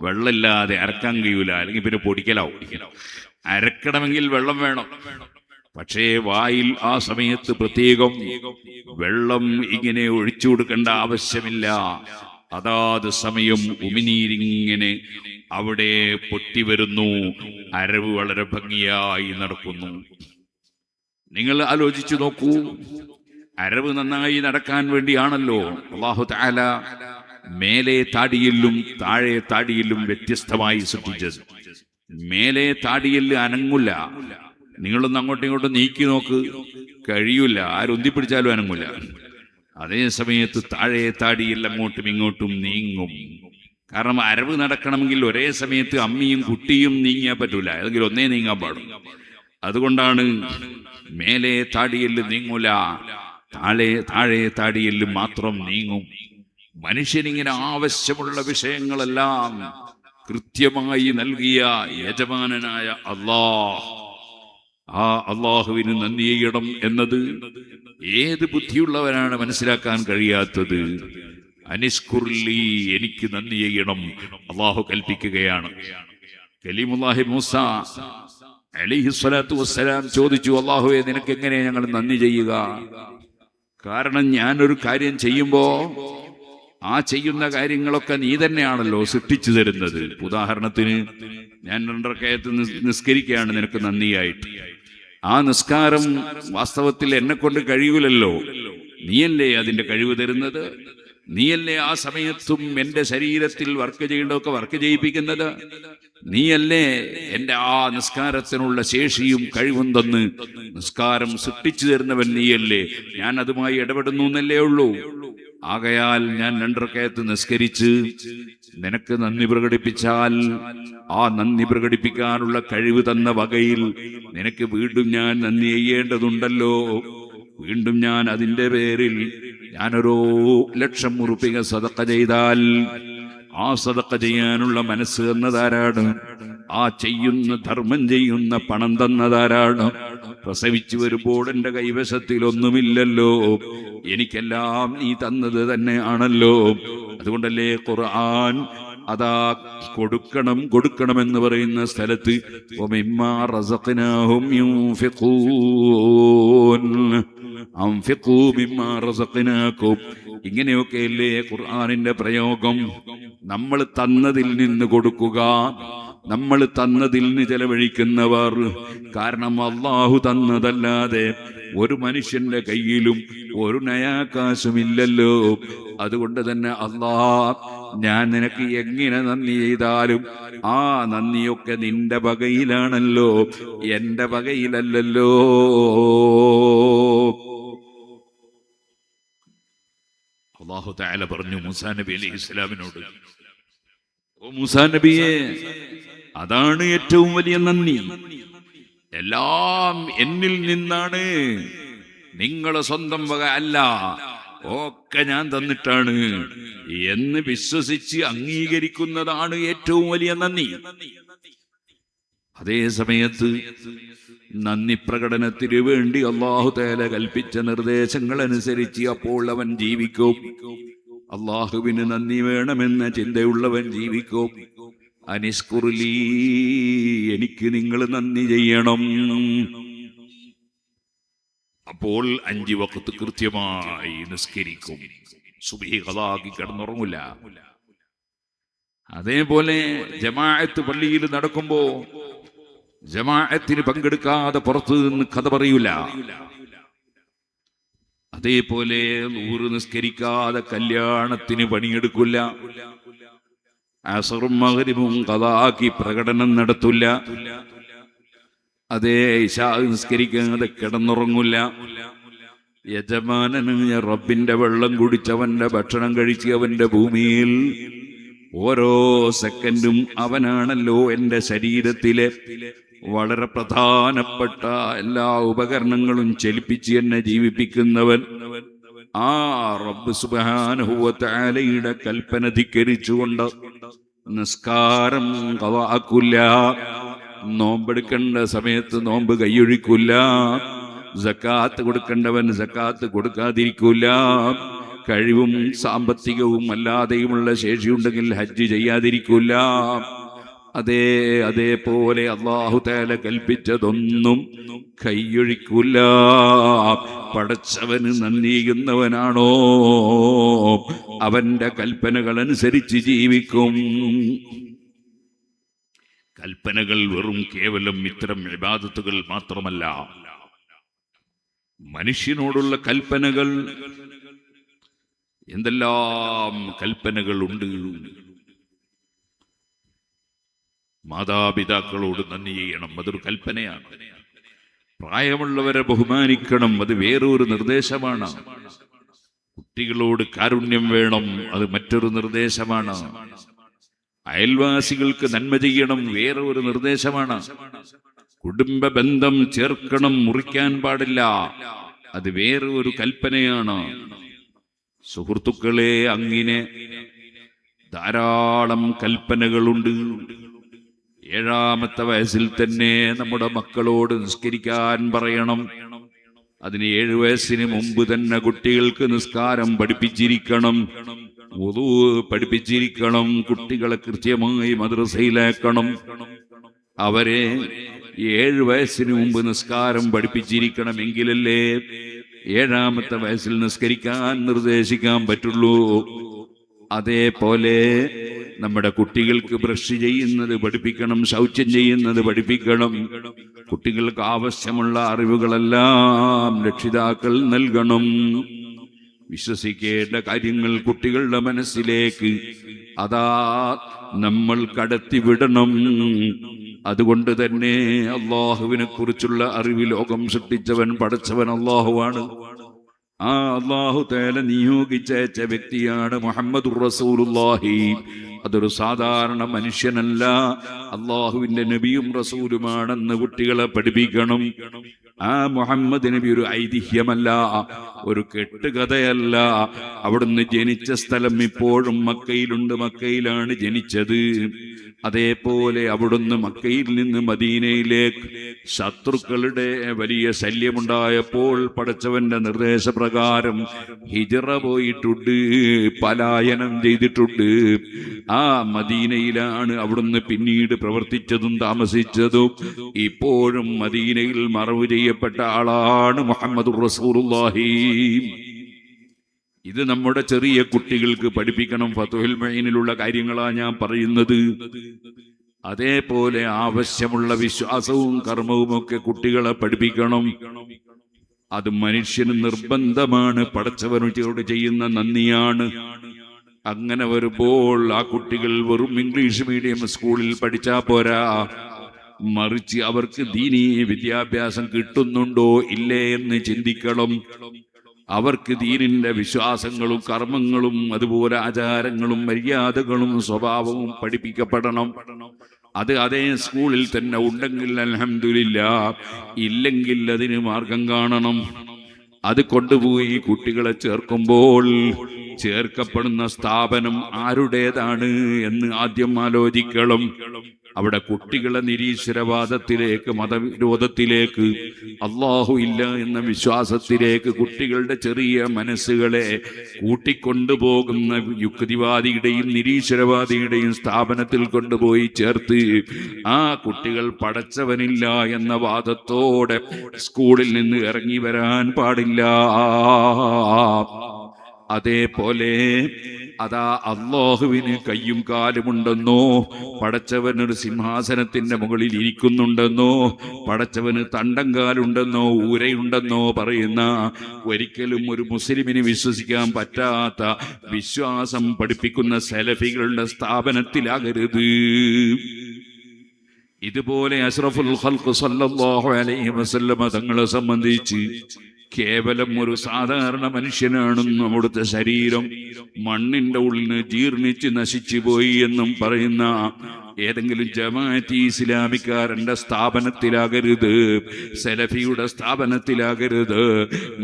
വെള്ളമില്ലാതെ അരക്കാൻ കഴിയൂല, അല്ലെങ്കിൽ പിന്നെ പൊടിക്കലാവും. അരക്കണമെങ്കിൽ വെള്ളം വേണം. പക്ഷേ വായിൽ ആ സമയത്ത് പ്രത്യേകം വെള്ളം ഇങ്ങനെ ഒഴിച്ചു കൊടുക്കേണ്ട ആവശ്യമില്ല. അതാത് സമയം ഉമിനീരിങ്ങനെ അവിടെ പൊട്ടിവരുന്നു, അരവ് വളരെ ഭംഗിയായി നടക്കുന്നു. നിങ്ങൾ ആലോചിച്ചു നോക്കൂ, അരവ് നന്നായി നടക്കാൻ വേണ്ടിയാണല്ലോ അല്ലാഹു തആല മേലെ താടിയിലും താഴെ താടിയിലും വ്യത്യസ്തമായി സൃഷ്ടിച്ചത്. മേലെ താടിയിൽ അനങ്ങൂല, നിങ്ങളൊന്ന് അങ്ങോട്ടും ഇങ്ങോട്ടും നീക്കി നോക്ക്, കഴിയൂല, ആരൊന്തിപ്പിടിച്ചാലും അനങ്ങൂല. അതേ സമയത്ത് താഴെ താടിയിൽ അങ്ങോട്ടും ഇങ്ങോട്ടും നീങ്ങും. കാരണം അരവ് നടക്കണമെങ്കിൽ ഒരേ സമയത്ത് അമ്മിയും കുട്ടിയും നീങ്ങിയാൽ പറ്റൂല, ഏതെങ്കിലും ഒന്നേ നീങ്ങാൻ പാടും. അതുകൊണ്ടാണ് മേലെ താടിയിൽ നീങ്ങൂല, താഴെ താടിയിൽ മാത്രം നീങ്ങും. മനുഷ്യനിങ്ങനെ ആവശ്യമുള്ള വിഷയങ്ങളെല്ലാം കൃത്യമായി നൽകിയ യജമാനനായ അല്ലാഹ്, ആ അല്ലാഹുവിന് നന്ദി ചെയ്യണം എന്നത് ഏത് ബുദ്ധിയുള്ളവനാണ് മനസ്സിലാക്കാൻ കഴിയാത്തത്? അനിസ്കുർലി, എനിക്ക് നന്ദി ചെയ്യണം അല്ലാഹു കൽപ്പിക്കുകയാണ്. കലീമുല്ലാഹി മൂസ അലൈഹിസ്സലാത്തു വസ്സലാം ചോദിച്ചു, അല്ലാഹുവേ, നിനക്ക് എങ്ങനെ ഞങ്ങൾ നന്ദി ചെയ്യുക? കാരണം ഞാനൊരു കാര്യം ചെയ്യുമ്പോ ആ ചെയ്യുന്ന കാര്യങ്ങളൊക്കെ നീ തന്നെയാണല്ലോ സൃഷ്ടിച്ചു തരുന്നത്. ഉദാഹരണത്തിന് ഞാൻ 2 റക്അത്ത് നിസ്കരിക്കുകയാണ് നിനക്ക് നന്ദിയായിട്ട്. ആ നിസ്കാരം വാസ്തവത്തിൽ എന്നെ കൊണ്ട് കഴിയൂലല്ലോ, നീയല്ലേ അതിന്റെ കഴിവ് തരുന്നത്. നീയല്ലേ ആ സമയത്തും എൻ്റെ ശരീരത്തിൽ വർക്ക് ചെയ്യേണ്ടതൊക്കെ വർക്ക് ചെയ്യിപ്പിക്കുന്നത്. നീയല്ലേ എൻ്റെ ആ നിസ്കാരത്തിനുള്ള ശേഷിയും കഴിവും തന്ന് നിസ്കാരം സൃഷ്ടിച്ചു തരുന്നവൻ നീയല്ലേ. ഞാൻ അതുമായി ഇടപെടുന്നു എന്നല്ലേ ഉള്ളൂ. ആകയാൽ ഞാൻ 2 റക്അത്ത് നിസ്കരിച്ച് നിനക്ക് നന്ദി പ്രകടിപ്പിച്ചാൽ ആ നന്ദി പ്രകടിപ്പിക്കാനുള്ള കഴിവ് തന്ന വകയിൽ നിനക്ക് വീണ്ടും ഞാൻ നന്ദി ചെയ്യേണ്ടതുണ്ടല്ലോ. വീണ്ടും ഞാൻ അതിൻ്റെ പേരിൽ ഞാനൊരു 1,00,000 ഉറുപ്പിക സദഖ ചെയ്താൽ ആ സദഖ ചെയ്യാനുള്ള മനസ്സ് തന്നതാരാണ്? ആ ചെയ്യുന്ന ധർമ്മം ചെയ്യുന്ന പണം തന്നതാരാണ്? പ്രസവിച്ചു വരുമ്പോൾ എൻ്റെ കൈവശത്തിലൊന്നുമില്ലല്ലോ, എനിക്കെല്ലാം നീ തന്നത് തന്നെയാണല്ലോ. അതുകൊണ്ടല്ലേ ഖുർആൻ അതാ കൊടുക്കണമെന്ന് പറയുന്ന സ്ഥലത്ത് വമിമ്മാ റസഖ്നാഹും യുൻഫിഖൂൻ അൻഫിഖൂ മിമ്മാ റസഖ്നാകും. ഇങ്ങനെയൊക്കെയല്ലേ ഖുർആനിന്റെ പ്രയോഗം. നമ്മൾ തന്നതിൽ നിന്ന് കൊടുക്കുക, നമ്മൾ തന്നതിൽ നിന്ന് ചെലവഴിക്കുന്നവർ. കാരണം അള്ളാഹു തന്നതല്ലാതെ ഒരു മനുഷ്യന്റെ കയ്യിലും ഒരു നയാകാശമില്ലല്ലോ. അതുകൊണ്ട് തന്നെ ഞാൻ നിനക്ക് എങ്ങനെ നന്ദി ചെയ്താലും ആ നന്ദിയൊക്കെ നിന്റെ വകയിലാണല്ലോ, എന്റെ വകയിലല്ലല്ലോ. അല്ലാഹു തആല പറഞ്ഞു മൂസാ നബി അലൈഹി ഇസ്ലാമിനോട്, ഓ മൂസാ നബിയെ, അതാണ് ഏറ്റവും വലിയ നന്ദി. എല്ലാം എന്നിൽ നിന്നാണ്, നിങ്ങളെ സ്വന്തം വക അല്ല, ഒക്കെ ഞാൻ തന്നിട്ടാണ് എന്ന് വിശ്വസിച്ച് അംഗീകരിക്കുന്നതാണ് ഏറ്റവും വലിയ നന്ദി. അതേ സമയത്ത് നന്ദി പ്രകടനത്തിന് വേണ്ടി അല്ലാഹു തആല കൽപ്പിച്ച നിർദ്ദേശങ്ങൾ അനുസരിച്ച് അപ്പോൾ അവൻ ജീവിക്കും. അല്ലാഹുവിന് നന്ദി വേണമെന്ന ചിന്തയുള്ളവൻ ജീവിക്കും. അനിസ്കുർലി, എനിക്ക് നിങ്ങൾ നന്ദി ചെയ്യണം. അപ്പോൾ 5 വഖത്ത് കൃത്യമായി നിസ്കരിക്കും. സുബ്ഹി ഖളാക്കി കിടന്നുറങ്ങില്ല. അതേപോലെ ജമാഅത്ത് പള്ളിയിൽ നടക്കുമ്പോ ജമാഅത്തിന് പങ്കെടുക്കാതെ പുറത്തു നിന്ന് കഥ പറയൂല. അതേപോലെ ളുഹ്ർ നിസ്കരിക്കാതെ കല്യാണത്തിന് പണിയെടുക്കില്ല. അസ്റും മഗ്രിബും ഖളാക്കി പ്രകടനം നടത്തില്ല. അതേ ഇശാ നിസ്കരിക്കാതെ കിടന്നുറങ്ങില്ല. യജമാനനായ റബ്ബിന്റെ വെള്ളം കുടിച്ചവന്റെ ഭക്ഷണം കഴിച്ചവന്റെ ഭൂമിയിൽ ഓരോ സെക്കൻഡും അവനാണല്ലോ എൻ്റെ ശരീരത്തിലെ വളരെ പ്രധാനപ്പെട്ട എല്ലാ ഉപകരണങ്ങളും ചലിപ്പിച്ച് എന്നെ ജീവിപ്പിക്കുന്നവൻ. ആ റബ്ബ് സുബ്ഹാനഹു വ തആലയുടെ കൽപ്പന ധിക്കരിച്ചുകൊണ്ട് നിസ്കാരം ഖളാഅക്കില്ല, നോമ്പെടുക്കേണ്ട സമയത്ത് നോമ്പ് കൈയൊഴിക്കില്ല, സക്കാത്ത് കൊടുക്കേണ്ടവൻ സക്കാത്ത് കൊടുക്കാതിരിക്കില്ല, കഴിവും സാമ്പത്തികവും അല്ലാതെയുമുള്ള ശേഷിയുണ്ടെങ്കിൽ ഹജ്ജ് ചെയ്യാതിരിക്കില്ല. അതേപോലെ അല്ലാഹു തആല കൽപ്പിച്ചതൊന്നും കൈയൊഴിക്കില്ല. പടച്ചവന് നന്ദിയുന്നവനാണോ അവന്റെ കൽപ്പനകൾ അനുസരിച്ച് ജീവിക്കും. കൽപ്പനകൾ വെറും കേവലം ഇത്തരം ഇബാദത്തുകൾ മാത്രമല്ല, മനുഷ്യനോടുള്ള കൽപ്പനകൾ എന്തെല്ലാം കൽപ്പനകളുണ്ട്. മാതാപിതാക്കളോട് നന്ദി ചെയ്യണം, അതൊരു കൽപ്പനയാണ്. പ്രായമുള്ളവരെ ബഹുമാനിക്കണം, അത് വേറൊരു നിർദ്ദേശമാണ്. കുട്ടികളോട് കാരുണ്യം വേണം, അത് മറ്റൊരു നിർദ്ദേശമാണ്. അയൽവാസികൾക്ക് നന്മ ചെയ്യണം, വേറെ ഒരു നിർദ്ദേശമാണ്. കുടുംബ ബന്ധം ചേർക്കണം, മുറിക്കാൻ പാടില്ല, അത് വേറെ ഒരു കൽപ്പനയാണ്. സുഹൃത്തുക്കളെ, അങ്ങനെ ധാരാളം കൽപ്പനകളുണ്ട്. 7ാമത്തെ വയസ്സിൽ തന്നെ നമ്മുടെ മക്കളോട് നിസ്കരിക്കാൻ പറയണം. അതിന് 7 വയസ്സിന് മുമ്പ് തന്നെ കുട്ടികൾക്ക് നിസ്കാരം പഠിപ്പിച്ചിരിക്കണം, വുളൂ പഠിപ്പിച്ചിരിക്കണം. കുട്ടികളെ കൃത്യമായി മദ്രസയിലാക്കണം. അവരെ 7 വയസ്സിന് മുമ്പ് നിസ്കാരം പഠിപ്പിച്ചിരിക്കണം. എങ്കിലല്ലേ 7ാമത്തെ വയസ്സിൽ നിസ്കരിക്കാൻ നിർദ്ദേശിക്കാൻ പറ്റുള്ളൂ. അതേപോലെ നമ്മുടെ കുട്ടികൾക്ക് ബ്രഷ് ചെയ്യുന്നത് പഠിപ്പിക്കണം, ശൗചം ചെയ്യുന്നത് പഠിപ്പിക്കണം. കുട്ടികൾക്ക് ആവശ്യമുള്ള അറിവുകളെല്ലാം രക്ഷിതാക്കൾ നൽകണം. വിശ്വസിക്കേണ്ട കാര്യങ്ങൾ കുട്ടികളുടെ മനസ്സിലേക്ക് അതാ നമ്മൾ കടത്തിവിടണം. അതുകൊണ്ട് തന്നെ അള്ളാഹുവിനെ കുറിച്ചുള്ള അറിവ് ലോകം സൃഷ്ടിച്ചവൻ പടച്ചവൻ അള്ളാഹുവാണ്. ആ അള്ളാഹു തആല നിയോഗിച്ചയച്ച വ്യക്തിയാണ് മുഹമ്മദുർ റസൂലുള്ളാഹി. അതൊരു സാധാരണ മനുഷ്യനല്ല, അള്ളാഹുവിന്റെ നബിയും റസൂലുമാണെന്ന് കുട്ടികളെ പഠിപ്പിക്കണം. ആ മുഹമ്മദ് നബി ഒരു ഐതിഹ്യമല്ല, ഒരു കെട്ടുകഥയല്ല. അവിടുന്ന് ജനിച്ച സ്ഥലം ഇപ്പോഴും മക്കയിലുണ്ട്, മക്കയിലാണ് ജനിച്ചത്. അതേപോലെ അവിടുന്ന് മക്കയിൽ നിന്ന് മദീനയിലേക്ക് ശത്രുക്കളുടെ വലിയ ശല്യമുണ്ടായപ്പോൾ പടച്ചവന്റെ നിർദ്ദേശപ്രകാരം ഹിജ്റ പോയിട്ടുണ്ട്, പലായനം ചെയ്തിട്ടുണ്ട്. ആ മദീനയിലാണ് അവിടുന്ന് പിന്നീട് പ്രവർത്തിച്ചതും താമസിച്ചതും. ഇപ്പോഴും മദീനയിൽ മറവ് ചെയ്യപ്പെട്ട ആളാണ് മുഹമ്മദുർ റസൂലുള്ളാഹി. ഇത് നമ്മുടെ ചെറിയ കുട്ടികൾക്ക് പഠിപ്പിക്കണം. ഫതുഹുൽ മുഈനിലുള്ള കാര്യങ്ങളാണ് ഞാൻ പറയുന്നത്. അതേപോലെ ആവശ്യമുള്ള വിശ്വാസവും കർമ്മവുമൊക്കെ കുട്ടികളെ പഠിപ്പിക്കണം. അത് മനുഷ്യന് നിർബന്ധമാണ്, പടച്ചവനോട് ചെയ്യുന്ന നന്ദിയാണ്. അങ്ങനെ വരുമ്പോൾ ആ കുട്ടികൾ വെറും ഇംഗ്ലീഷ് മീഡിയം സ്കൂളിൽ പഠിച്ചാ പോരാ, മറിച്ച് അവർക്ക് ദീനീ വിദ്യാഭ്യാസം കിട്ടുന്നുണ്ടോ ഇല്ലേ എന്ന് ചിന്തിക്കണം. അവർക്ക് ദീനിന്റെ വിശ്വാസങ്ങളും കർമ്മങ്ങളും അതുപോലെ ആചാരങ്ങളും മര്യാദകളും സ്വഭാവവും പഠിപ്പിക്കപ്പെടണം. അത് അതേ സ്കൂളിൽ തന്നെ ഉണ്ടെങ്കിൽ അൽഹംദുലില്ലാഹ്, ഇല്ലെങ്കിൽ അതിന് മാർഗം കാണണം. അത് കൊണ്ടുപോയി കുട്ടികളെ ചേർക്കുമ്പോൾ ചേർക്കപ്പെടുന്ന സ്ഥാപനം ആരുടേതാണ് എന്ന് ആദ്യം ആലോചിക്കണം. അവിടെ കുട്ടികളെ നിരീശ്വരവാദത്തിലേക്ക്, മതവിരോധത്തിലേക്ക്, അള്ളാഹു ഇല്ല എന്ന വിശ്വാസത്തിലേക്ക് കുട്ടികളുടെ ചെറിയ മനസ്സുകളെ കൂട്ടിക്കൊണ്ടുപോകുന്ന യുക്തിവാദിയുടെയും നിരീശ്വരവാദിയുടെയും സ്ഥാപനത്തിൽ കൊണ്ടുപോയി ചേർത്ത് ആ കുട്ടികൾ പടച്ചവനില്ല എന്ന വാദത്തോടെ സ്കൂളിൽ നിന്ന് ഇറങ്ങി വരാൻ പാടില്ല. അതേപോലെ അതാ അള്ളാഹുവിന് കയ്യും കാലുമുണ്ടെന്നോ, പടച്ചവനൊരു സിംഹാസനത്തിന്റെ മുകളിൽ ഇരിക്കുന്നുണ്ടെന്നോ, പടച്ചവന് തണ്ടങ്കാലുണ്ടെന്നോ ഊരയുണ്ടെന്നോ പറയുന്ന ഒരിക്കലും ഒരു മുസ്ലിമിന് വിശ്വസിക്കാൻ പറ്റാത്ത വിശ്വാസം പഠിപ്പിക്കുന്ന സലഫികളുടെ സ്ഥാപനത്തിലാകരുത്. ഇതുപോലെ അഷ്റഫുൽ ഖൽഖ് സല്ലല്ലാഹു അലൈഹി വസല്ലമ തങ്ങളെ സംബന്ധിച്ച് കേവലം ഒരു സാധാരണ മനുഷ്യനാണെന്നും അവിടുത്തെ ശരീരം മണ്ണിന്റെ ഉള്ളിൽ ജീർണിച്ച് നശിച്ചു പോയി എന്നും പറയുന്ന ഏതെങ്കിലും ജമാഅത്തി ഇസ്ലാമിക്കാരന്റെ സ്ഥാപനത്തിലാകരുത്, സലഫിയുടെ സ്ഥാപനത്തിലാകരുത്,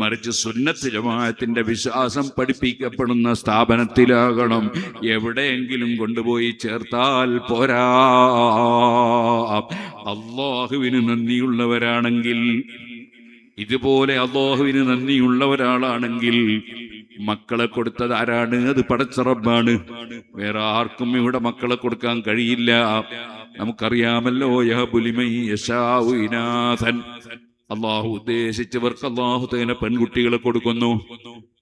മറിച്ച് സുന്നത്ത് ജമാഅത്തിന്റെ വിശ്വാസം പഠിപ്പിക്കപ്പെടുന്ന സ്ഥാപനത്തിലാകണം. എവിടെയെങ്കിലും കൊണ്ടുപോയി ചേർത്താൽ പോരാ. അല്ലാഹുവിന് നന്ദിയുള്ളവരാണെങ്കിൽ, ഇതുപോലെ അല്ലാഹുവിന് നന്ദിയുള്ള ഒരാളാണെങ്കിൽ മക്കളെ കൊടുത്തത് ആരാണ്? അത് പടച്ച റബ്ബാണ്. വേറെ ആർക്കും ഇവിടെ മക്കളെ കൊടുക്കാൻ കഴിയില്ല. നമുക്കറിയാമല്ലോ, യഹബു ലിമൻ യശാഉ ഇനാഥൻ, അള്ളാഹു ഉദ്ദേശിച്ചവർക്ക് അള്ളാഹു തആല പെൺകുട്ടികളെ കൊടുക്കുന്നു.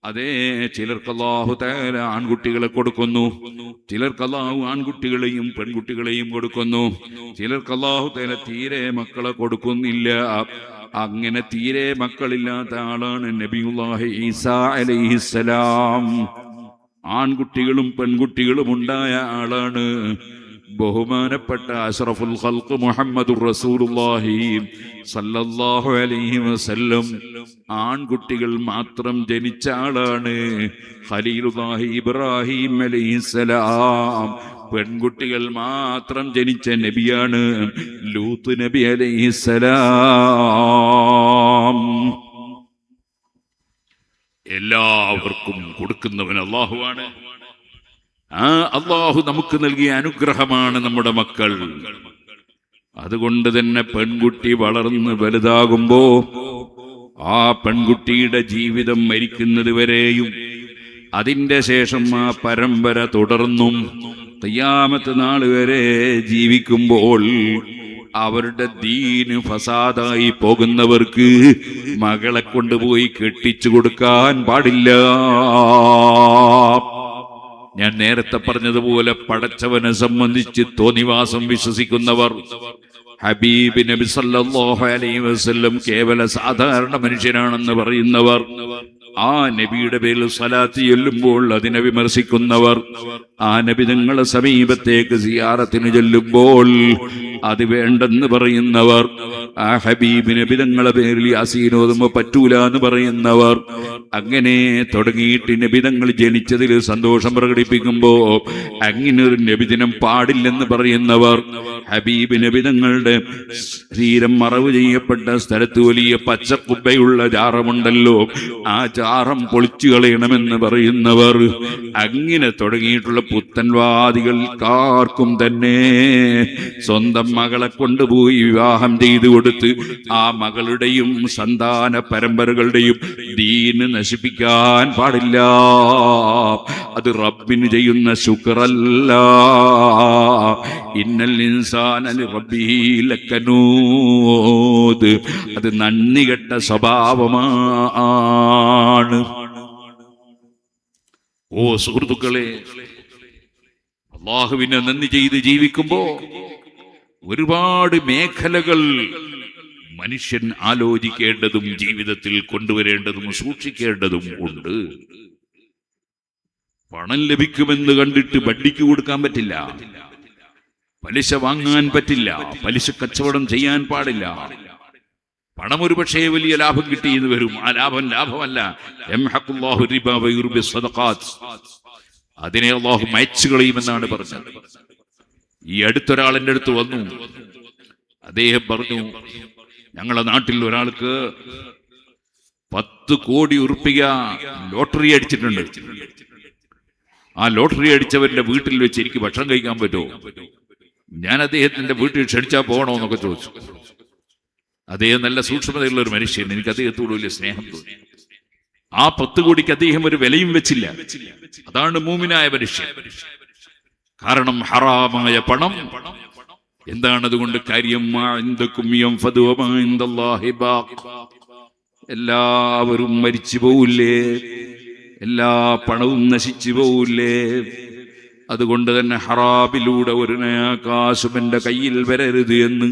അതേ ചിലർക്ക് അള്ളാഹു തആല ആൺകുട്ടികളെ കൊടുക്കുന്നു, ചിലർക്ക് അള്ളാഹു ആൺകുട്ടികളെയും പെൺകുട്ടികളെയും കൊടുക്കുന്നു, ചിലർക്ക് അള്ളാഹു തആല തീരെ മക്കളെ കൊടുക്കുന്നില്ല. അങ്ങനെ തീരെ മക്കളില്ലാത്ത ആളാണ് നബിയുല്ലാഹി ഈസാ അലൈഹിസ്സലാം. ആൺകുട്ടികളും പെൺകുട്ടികളും ഉണ്ടായ ആളാണ് ബഹുമാനപ്പെട്ട അഷ്റഫുൽ ഖൽഖ് മുഹമ്മദുർ റസൂലുള്ളാഹി സല്ലല്ലാഹു അലൈഹി വസല്ലം. ആൺകുട്ടികൾ മാത്രം ജനിച്ച ആളാണ് ഖലീലുല്ലാഹി ഇബ്രാഹിം അലൈഹിസ്സലാം. പെൺകുട്ടികൾ മാത്രം ജനിച്ച നബിയാണ് ലൂത്ത് നബി അലൈഹിസ്സലാം. എല്ലാവർക്കും കൊടുക്കുന്നവൻ അല്ലാഹുവാണ്. ആ അല്ലാഹു നമുക്ക് നൽകിയ അനുഗ്രഹമാണ് നമ്മുടെ മക്കൾ. അതുകൊണ്ട് തന്നെ പെൺകുട്ടി വളർന്ന് വലുതാകുമ്പോ ആ പെൺകുട്ടിയുടെ ജീവിതം മരിക്കുന്നത് വരെയും അതിന്റെ ശേഷം ആ പരമ്പര തുടർന്നും ഖിയാമത്ത് നാൾ വരെ ജീവിക്കുമ്പോൾ അവരുടെ ദീന് ഫസാദായി പോകുന്നവർക്ക് മകളെ കൊണ്ടുപോയി കെട്ടിച്ചു കൊടുക്കാൻ പാടില്ല. ഞാൻ നേരത്തെ പറഞ്ഞതുപോലെ പടച്ചവനെ സംബന്ധിച്ച് തോന്നിവാസം വിശ്വസിക്കുന്നവർ, ഹബീബ് നബി സല്ലല്ലാഹു അലൈഹി വസല്ലം കേവല സാധാരണ മനുഷ്യനാണെന്ന് പറയുന്നവർ, ആ നബിയുടെ പേരിൽ സ്വലാത്ത് ചൊല്ലുമ്പോൾ അതിനെ വിമർശിക്കുന്നവർ, ആ നബിതങ്ങളെ സമീപത്തേക്ക് സിയാറത്തിന് ചെല്ലുമ്പോൾ അത് വേണ്ടെന്ന് പറയുന്നവർ, ആ ഹബീബ് നബിതങ്ങളെ പേരിൽ യാസീൻ ഓതുമ്പോൾ പറ്റൂല എന്ന് പറയുന്നവർ, അങ്ങനെ തുടങ്ങിയിട്ട് നബിതങ്ങൾ ജനിച്ചതിൽ സന്തോഷം പ്രകടിപ്പിക്കുമ്പോ അങ്ങനെ ഒരു നബിദിനം പാടില്ലെന്ന് പറയുന്നവർ, ഹബീബ് നബിതങ്ങളുടെ ശരീരം മറവ് ചെയ്യപ്പെട്ട സ്ഥലത്ത് വലിയ പച്ചക്കുബ്ബയുള്ള ജാറമുണ്ടല്ലോ, ആ ജാറം പൊളിച്ചു കളയണമെന്ന് പറയുന്നവർ, അങ്ങനെ തുടങ്ങിയിട്ടുള്ള പുത്തൻവാദികൾക്കാർക്കും തന്നെ സ്വന്തം മകളെ കൊണ്ടുപോയി വിവാഹം ചെയ്തു കൊടുത്ത് ആ മകളുടെയും സന്താന പരമ്പരകളുടെയും ദീന് നശിപ്പിക്കാൻ പാടില്ല. അത് റബ്ബിന് ചെയ്യുന്ന ശുക്റല്ല. ഇന്നൽ ഇൻസാന ലിറബ്ബിഹി ലകനൂദ്. അത് നന്ദി കെട്ട സ്വഭാവമാണ്. ഓ സുഹൃത്തുക്കളെ, അല്ലാഹുവിനെ നന്ദി ചെയ്ത് ജീവിക്കുമ്പോ ഒരുപാട് മേഖലകൾ മനുഷ്യൻ ആലോചിക്കേണ്ടതും ജീവിതത്തിൽ കൊണ്ടുവരേണ്ടതും സൂക്ഷിക്കേണ്ടതും ഉണ്ട്. പണം ലഭിക്കുമെന്ന് കണ്ടിട്ട് വട്ടിക്ക് കൊടുക്കാൻ പറ്റില്ല, പലിശ വാങ്ങാൻ പറ്റില്ല, പലിശ കച്ചവടം ചെയ്യാൻ പാടില്ല. പണം ഒരു പക്ഷേ വലിയ ലാഭം കിട്ടിയെന്ന് വരും, ആ ലാഭം ലാഭമല്ല. യംഹഖുല്ലാഹു റിബ വയുർബി സ്വദഖാത്ത്. അതിനെ അല്ലാഹു മയച്ചു കളയുമെന്നാണ് പറഞ്ഞത്. ഈ അടുത്തൊരാൾ എൻ്റെ അടുത്ത് വന്നു. അദ്ദേഹം പറഞ്ഞു, ഞങ്ങളുടെ നാട്ടിൽ ഒരാൾക്ക് 10 കോടി ഉറുപ്പിക ലോട്ടറി അടിച്ചിട്ടുണ്ട്. ആ ലോട്ടറി അടിച്ചവന്റെ വീട്ടിൽ വെച്ച് എനിക്ക് ഭക്ഷണം കഴിക്കാൻ പറ്റുമോ? ഞാൻ അദ്ദേഹത്തിന്റെ വീട്ടിൽ ക്ഷണിച്ചാൽ പോകണോ എന്നൊക്കെ ചോദിച്ചു. അദ്ദേഹം നല്ല സൂക്ഷ്മതയുള്ള ഒരു മനുഷ്യൻ. എനിക്ക് അദ്ദേഹത്തോട് വലിയ സ്നേഹം തോന്നി. ആ 10 കോടിക്ക് അദ്ദേഹം ഒരു വിലയും വെച്ചില്ല. അതാണ് മൂമിനായ മനുഷ്യൻ. കാരണം ഹറാമായ പണം എന്താണ് അതുകൊണ്ട് കാര്യം? എല്ലാവരും മരിച്ചു പോവില്ലേ? എല്ലാ പണവും നശിച്ചു പോവില്ലേ? അതുകൊണ്ട് തന്നെ ഹറാബിലൂടെ ഒരു കാശും എന്റെ കയ്യിൽ വരരുത് എന്ന്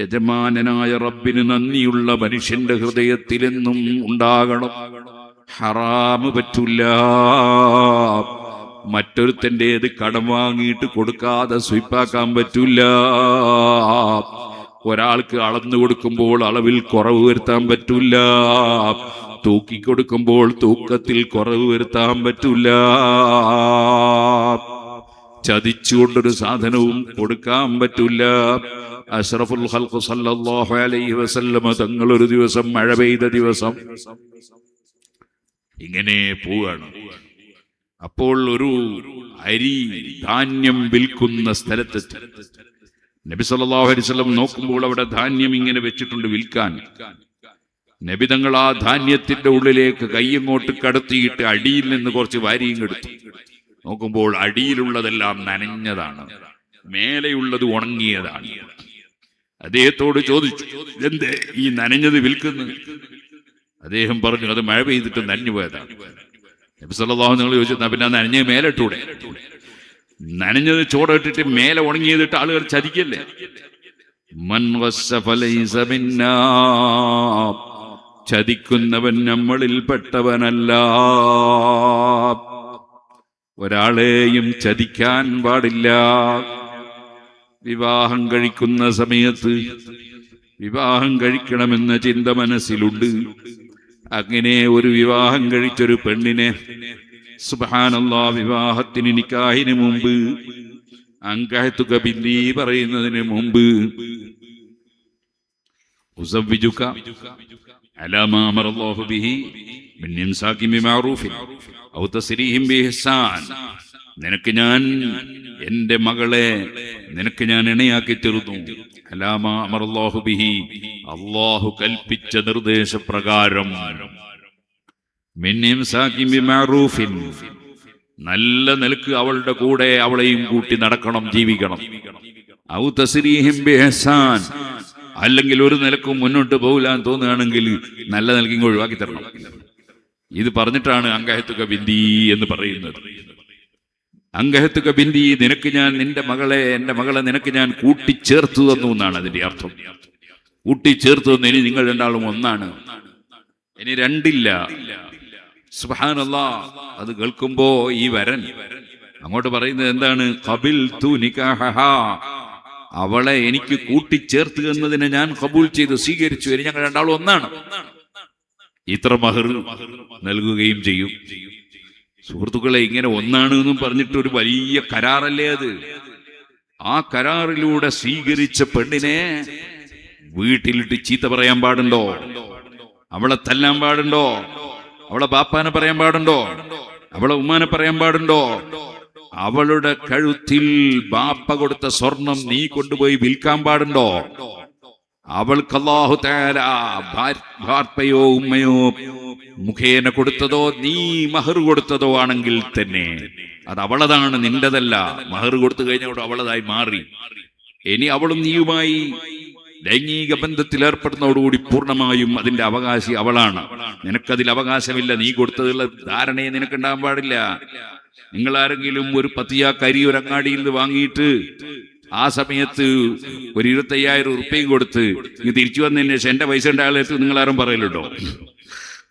യജമാനനായ റബ്ബിന് നന്ദിയുള്ള മനുഷ്യന്റെ ഹൃദയത്തിലെന്നും ഉണ്ടാകണം. ഹറാമ് പറ്റില്ല. മറ്റൊരുത്തൻ്റേത് കടം വാങ്ങിയിട്ട് കൊടുക്കാതെ സ്വീപ്പാക്കാൻ പറ്റില്ല. ഒരാൾക്ക് അളന്നു കൊടുക്കുമ്പോൾ അളവിൽ കുറവ് വരുത്താൻ പറ്റില്ല. തൂക്കിക്കൊടുക്കുമ്പോൾ തൂക്കത്തിൽ കുറവ് വരുത്താൻ പറ്റില്ല. ചതിച്ചുകൊണ്ടൊരു സാധനവും കൊടുക്കാൻ പറ്റില്ല. അഷ്റഫുൽ ഖൽഖ് സല്ലല്ലാഹു അലൈഹി വസല്ലമ തങ്ങൾ ഒരു ദിവസം മഴ പെയ്ത ദിവസം ഇങ്ങനെ പോവാണ്. അപ്പോൾ ഒരു അരി ധാന്യം വിൽക്കുന്ന സ്ഥലത്തെത്തി. നബി സല്ലല്ലാഹു അലൈഹി വസല്ലം നോക്കുമ്പോൾ അവിടെ ധാന്യം ഇങ്ങനെ വെച്ചിട്ടുണ്ട് വിൽക്കാൻ. നബി തങ്ങൾ ആ ധാന്യത്തിന്റെ ഉള്ളിലേക്ക് കൈയങ്ങോട്ട് കടത്തിയിട്ട് അടിയിൽ നിന്ന് കുറച്ച് വാരിയും എടുത്തു. നോക്കുമ്പോൾ അടിയിലുള്ളതെല്ലാം നനഞ്ഞതാണ്, മേലെയുള്ളത് ഉണങ്ങിയതാണ്. അദ്ദേഹത്തോട് ചോദിച്ചു, എന്തേ ഈ നനഞ്ഞത് വിൽക്കുന്നത്? അദ്ദേഹം പറഞ്ഞു, അത് മഴ പെയ്തിട്ട് നനഞ്ഞു പോയതാണ്. നബി സല്ലല്ലാഹു അലൈഹി വസല്ലം ചോദിച്ചു, പിന്നെ നനഞ്ഞത് മേലിട്ടൂടെ? നനഞ്ഞത് ചോടിട്ടിട്ട് മേലെ ഉണങ്ങിയതിട്ട് ആളുകൾ ചതിക്കല്ലേ? മൻ ഗസ്സ ഫലൈസ മിന്നാ. ചതിക്കുന്നവൻ നമ്മളിൽ പെട്ടവനല്ല. ഒരാളെയും ചതിക്കാൻ പാടില്ല. വിവാഹം കഴിക്കുന്ന സമയത്ത് വിവാഹം കഴിക്കണമെന്ന ചിന്ത മനസ്സിലുണ്ട്. അങ്ങനെ ഒരു വിവാഹം കഴിച്ചൊരു പെണ്ണിനെ സുബ്ഹാനല്ലാഹ്, വിവാഹത്തിന് നിക്കാഹിന് മുമ്പ്, അൻകഹതുക ബില്ലി പറയുന്നതിന് മുമ്പ്, ഉസവ്വിജുക അലാ മാ അമറല്ലാഹു ബിഹി മിൻ ഇംസാകിൻ ബിമഅറൂഫിൻ ഔ തസ്രീഹിൻ ബിഇഹ്സാൻ. നിനക്ക് ഞാൻ എന്റെ മകളെ നിനക്ക് ഞാൻ ഇണയാക്കി തീർന്നു. അലാ മാ അമറല്ലാഹു ബിഹി, അല്ലാഹു കൽപ്പിച്ച നിർദ്ദേശപ്രകാരം. മിൻ ഇംസാകിൻ ബിമഅറൂഫിൻ, നല്ല നിലക്ക് അവളുടെ കൂടെ അവളെയും കൂട്ടി നടക്കണം, ജീവിക്കണം. ഔ തസ്രീഹിൻ ബിഇഹ്സാൻ, അല്ലെങ്കിൽ ഒരു നിലക്കും മുന്നോട്ട് പോകില്ലാൻ തോന്നുകയാണെങ്കിൽ നല്ല നിലക്കും ഒഴിവാക്കി തരണം. ഇത് പറഞ്ഞിട്ടാണ് അൻകഹതുക ബിന്തി എന്ന് പറയുന്നത്. അൻകഹതുക ബിന്തി, നിനക്ക് ഞാൻ എന്റെ മകളെ നിനക്ക് ഞാൻ കൂട്ടിച്ചേർത്തു തന്നു എന്നാണ് അതിന്റെ അർത്ഥം. കൂട്ടിച്ചേർത്തു തന്നു. ഇനി നിങ്ങൾ രണ്ടാളും ഒന്നാണ്, ഇനി രണ്ടില്ല. സുബ്ഹാനല്ലാഹ്. അത് കേൾക്കുമ്പോ ഈ വരൻ അങ്ങോട്ട് പറയുന്നത് എന്താണ്? ഖബിൽതു നികാഹഹാ, അവളെ എനിക്ക് കൂട്ടിച്ചേർത്ത് എന്നതിനെ ഞാൻ കബൂൽ ചെയ്തു, സ്വീകരിച്ചു. ഇനി ഞങ്ങൾ രണ്ടാളും ഒന്നാണ്. ഇത്ര മഹർ നൽകുകയും ചെയ്യും. സുഹൃത്തുക്കളെ, ഇങ്ങനെ ഒന്നാണ് എന്നും പറഞ്ഞിട്ട് ഒരു വലിയ കരാറല്ലേ അത്. ആ കരാറിലൂടെ സ്വീകരിച്ച പെണ്ണിനെ വീട്ടിലിട്ട് ചീത്ത പറയാൻ പാടുണ്ടോ? അവളെ തല്ലാൻ പാടുണ്ടോ? അവളെ ബാപ്പാനെ പറയാൻ പാടുണ്ടോ? അവളെ ഉമ്മാനെ പറയാൻ പാടുണ്ടോ? അവളുടെ കഴുത്തിൽ ബാപ്പ കൊടുത്ത സ്വർണം നീ കൊണ്ടുപോയി വിൽക്കാൻ പാടുണ്ടോ? അവൾക്ക് അല്ലാഹു തആല ബാപ്പയോ ഉമ്മയോ മുഖേന കൊടുത്തതോ നീ മഹർ കൊടുത്തതോ ആണെങ്കിൽ തന്നെ അത് അവളതാണ്, നിന്റെതല്ല. മഹർ കൊടുത്തു കഴിഞ്ഞോട് അവളതായി മാറി. ഇനി അവളും നീയുമായി ലൈംഗിക ബന്ധത്തിൽ ഏർപ്പെടുന്നതോടുകൂടി പൂർണ്ണമായും അതിന്റെ അവകാശി അവളാണ്. നിനക്കതിൽ അവകാശമില്ല. നീ കൊടുത്തതുള്ള ധാരണയെ നിനക്കുണ്ടാകാൻ പാടില്ല. നിങ്ങൾ ആരെങ്കിലും ഒരു പത്തിയാക്കരി ഒരു അങ്ങാടിയിൽ നിന്ന് വാങ്ങിയിട്ട് ആ സമയത്ത് ഒരു 25,000 ഉറുപ്പ്യയും കൊടുത്ത് നീ തിരിച്ചു വന്നതിന് ശേഷം എന്റെ പൈസ ഉണ്ടായാലും നിങ്ങൾ ആരും പറയലുണ്ടോ?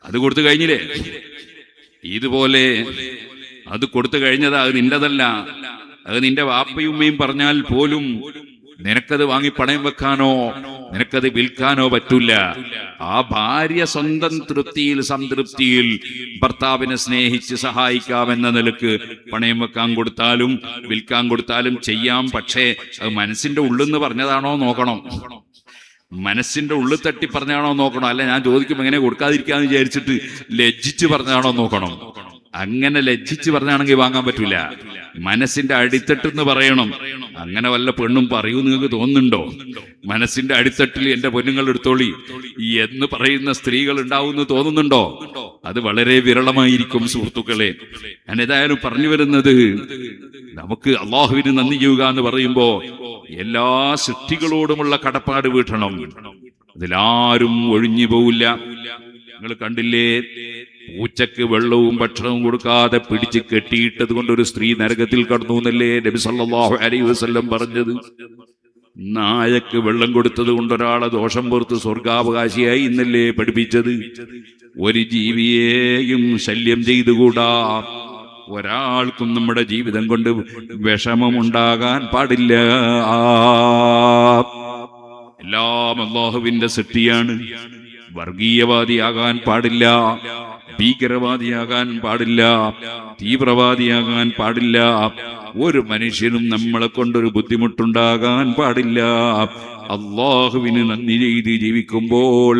അത് കൊടുത്തു കഴിഞ്ഞില്ലേ? ഇതുപോലെ അത് കൊടുത്തു കഴിഞ്ഞതാ, അത് നിന്റെതല്ല. അത് നിന്റെ വാപ്പയും ഉമ്മയും പറഞ്ഞാൽ പോലും നിനക്കത് വാങ്ങി പണയം വെക്കാനോ നിനക്കത് വിൽക്കാനോ പറ്റൂല. ആ ഭാര്യ സ്വന്തം തൃപ്തിയിൽ സംതൃപ്തിയിൽ ഭർത്താവിനെ സ്നേഹിച്ച് സഹായിക്കാമെന്ന നിലക്ക് പണയം വെക്കാൻ കൊടുത്താലും വിൽക്കാൻ കൊടുത്താലും ചെയ്യാം. പക്ഷേ അത് മനസ്സിന്റെ ഉള്ളെന്ന് പറഞ്ഞതാണോ നോക്കണം. മനസ്സിന്റെ ഉള്ളിൽ തട്ടി പറഞ്ഞാണോ നോക്കണം. അല്ല ഞാൻ ചോദിക്കുമ്പോൾ എങ്ങനെ കൊടുക്കാതിരിക്കാന്ന് വിചാരിച്ചിട്ട് ലജ്ജിച്ച് പറഞ്ഞാണോ നോക്കണം. അങ്ങനെ ലജ്ജിച്ച് പറഞ്ഞാണെങ്കിൽ വാങ്ങാൻ പറ്റൂല. മനസ്സിന്റെ അടിത്തട്ടെന്ന് പറയണം. അങ്ങനെ വല്ല പെണ്ണും പറയൂ നിങ്ങൾക്ക് തോന്നുന്നുണ്ടോ? മനസ്സിന്റെ അടിത്തട്ടിൽ എന്റെ പൊന്നുങ്ങൾ എടുത്തോളി എന്ന് പറയുന്ന സ്ത്രീകൾ ഉണ്ടാവുമെന്ന് തോന്നുന്നുണ്ടോ? അത് വളരെ വിരളമായിരിക്കും സുഹൃത്തുക്കളെ. ഞാൻ ഏതായാലും പറഞ്ഞു വരുന്നത്, നമുക്ക് അള്ളാഹുവിന് നന്ദി ചെയ്യുക എന്ന് പറയുമ്പോ എല്ലാ സൃഷ്ടികളോടുമുള്ള കടപ്പാട് വീട്ടണം. അതിലാരും ഒഴിഞ്ഞു പോവില്ല. നിങ്ങൾ കണ്ടില്ലേ, പൂച്ചക്ക് വെള്ളവും ഭക്ഷണവും കൊടുക്കാതെ പിടിച്ച് കെട്ടിയിട്ടത് കൊണ്ട് ഒരു സ്ത്രീ നരകത്തിൽ കടന്നു എന്നല്ലേ നബി സല്ലല്ലാഹു അലൈഹി വസല്ലം പറഞ്ഞത്? നായക്ക് വെള്ളം കൊടുത്തത് കൊണ്ട് ഒരാളെ ദോഷം പുറത്ത് സ്വർഗാവകാശിയായി എന്നല്ലേ പഠിപ്പിച്ചത്? ഒരു ജീവിയെയും ശല്യം ചെയ്തുകൂടാ. ഒരാൾക്കും നമ്മുടെ ജീവിതം കൊണ്ട് വിഷമമുണ്ടാകാൻ പാടില്ല. എല്ലാം അല്ലാഹുവിന്റെ സൃഷ്ടിയാണ്. വർഗീയവാദിയാകാൻ പാടില്ല, ഭീകരവാദിയാകാൻ പാടില്ല, തീവ്രവാദിയാകാൻ പാടില്ല. ഒരു മനുഷ്യനും നമ്മളെ കൊണ്ടൊരു ബുദ്ധിമുട്ടുണ്ടാകാൻ പാടില്ല. അള്ളാഹുവിന് നന്ദി ചെയ്ത് ജീവിക്കുമ്പോൾ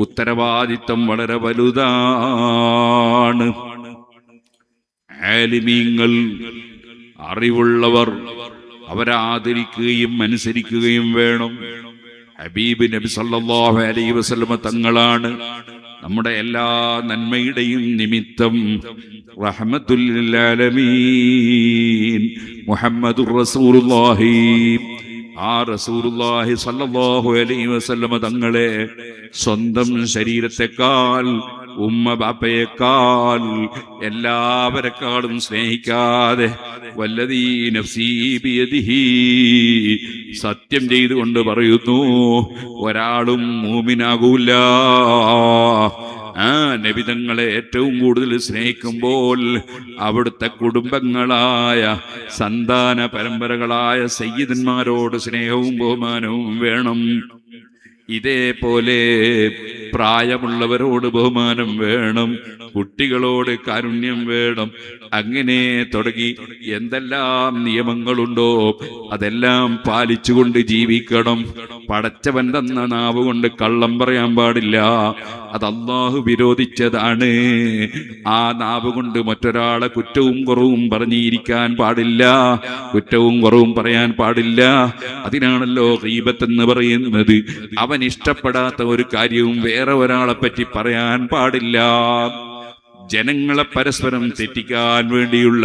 ഉത്തരവാദിത്വം വളരെ വലുതാണ്. ആലിമീങ്ങൾ, അറിവുള്ളവർ, അവരെ ആദരിക്കുകയും അനുസരിക്കുകയും വേണം. ഹബീബ് നബി സല്ലല്ലാഹു അലൈഹി വസല്ലം തങ്ങളാണ് നമ്മുടെ എല്ലാ നന്മയുടെയും നിമിത്തം. റഹ്മത്തുൽ ലിൽ ആലമീൻ മുഹമ്മദുർ റസൂലുള്ളാഹി. ആ റസൂലുള്ളാഹി സല്ലല്ലാഹു അലൈഹി വസല്ലം തങ്ങളെ സ്വന്തം ശരീരത്തെക്കാൾ ഉമ്മ ബാപ്പയേക്കാൾ എല്ലാവരെക്കാളും സ്നേഹിക്കാതെ വല്ലദീ നഫ്സീ ബിയദിഹി, സത്യം ചെയ്തുകൊണ്ട് പറയുന്നു, ഒരാളും മൂമിനാകൂല. ആ നബിതങ്ങളെ ഏറ്റവും കൂടുതൽ സ്നേഹിക്കുമ്പോൾ അവിടുത്തെ കുടുംബങ്ങളായ സന്താന പരമ്പരകളായ സയ്യിദന്മാരോട് സ്നേഹവും ബഹുമാനവും വേണം. ഇതേപോലെ പ്രായമുള്ളവരോട് ബഹുമാനം വേണം, കുട്ടികളോട് കാരുണ്യം വേണം. അങ്ങനെ തുടങ്ങി എന്തെല്ലാം നിയമങ്ങളുണ്ടോ അതെല്ലാം പാലിച്ചുകൊണ്ട് ജീവിക്കണം. പടച്ചവൻ തന്ന നാവ് കൊണ്ട് കള്ളം പറയാൻ പാടില്ല. അത് അല്ലാഹു വിരോധിച്ചതാണ്. ആ നാവ് കൊണ്ട് മറ്റൊരാളെ കുറ്റവും കുറവും പറഞ്ഞിരിക്കാൻ പാടില്ല, കുറ്റവും കുറവും പറയാൻ പാടില്ല. അതിനാണല്ലോ ഗീബത്ത് എന്ന് പറയുന്നത്. അവൻ ഇഷ്ടപ്പെടാത്ത ഒരു കാര്യവും വേറെ ഒരാളെ പറ്റി പറയാൻ പാടില്ല. ജനങ്ങളെ പരസ്പരം തെറ്റിക്കാൻ വേണ്ടിയുള്ള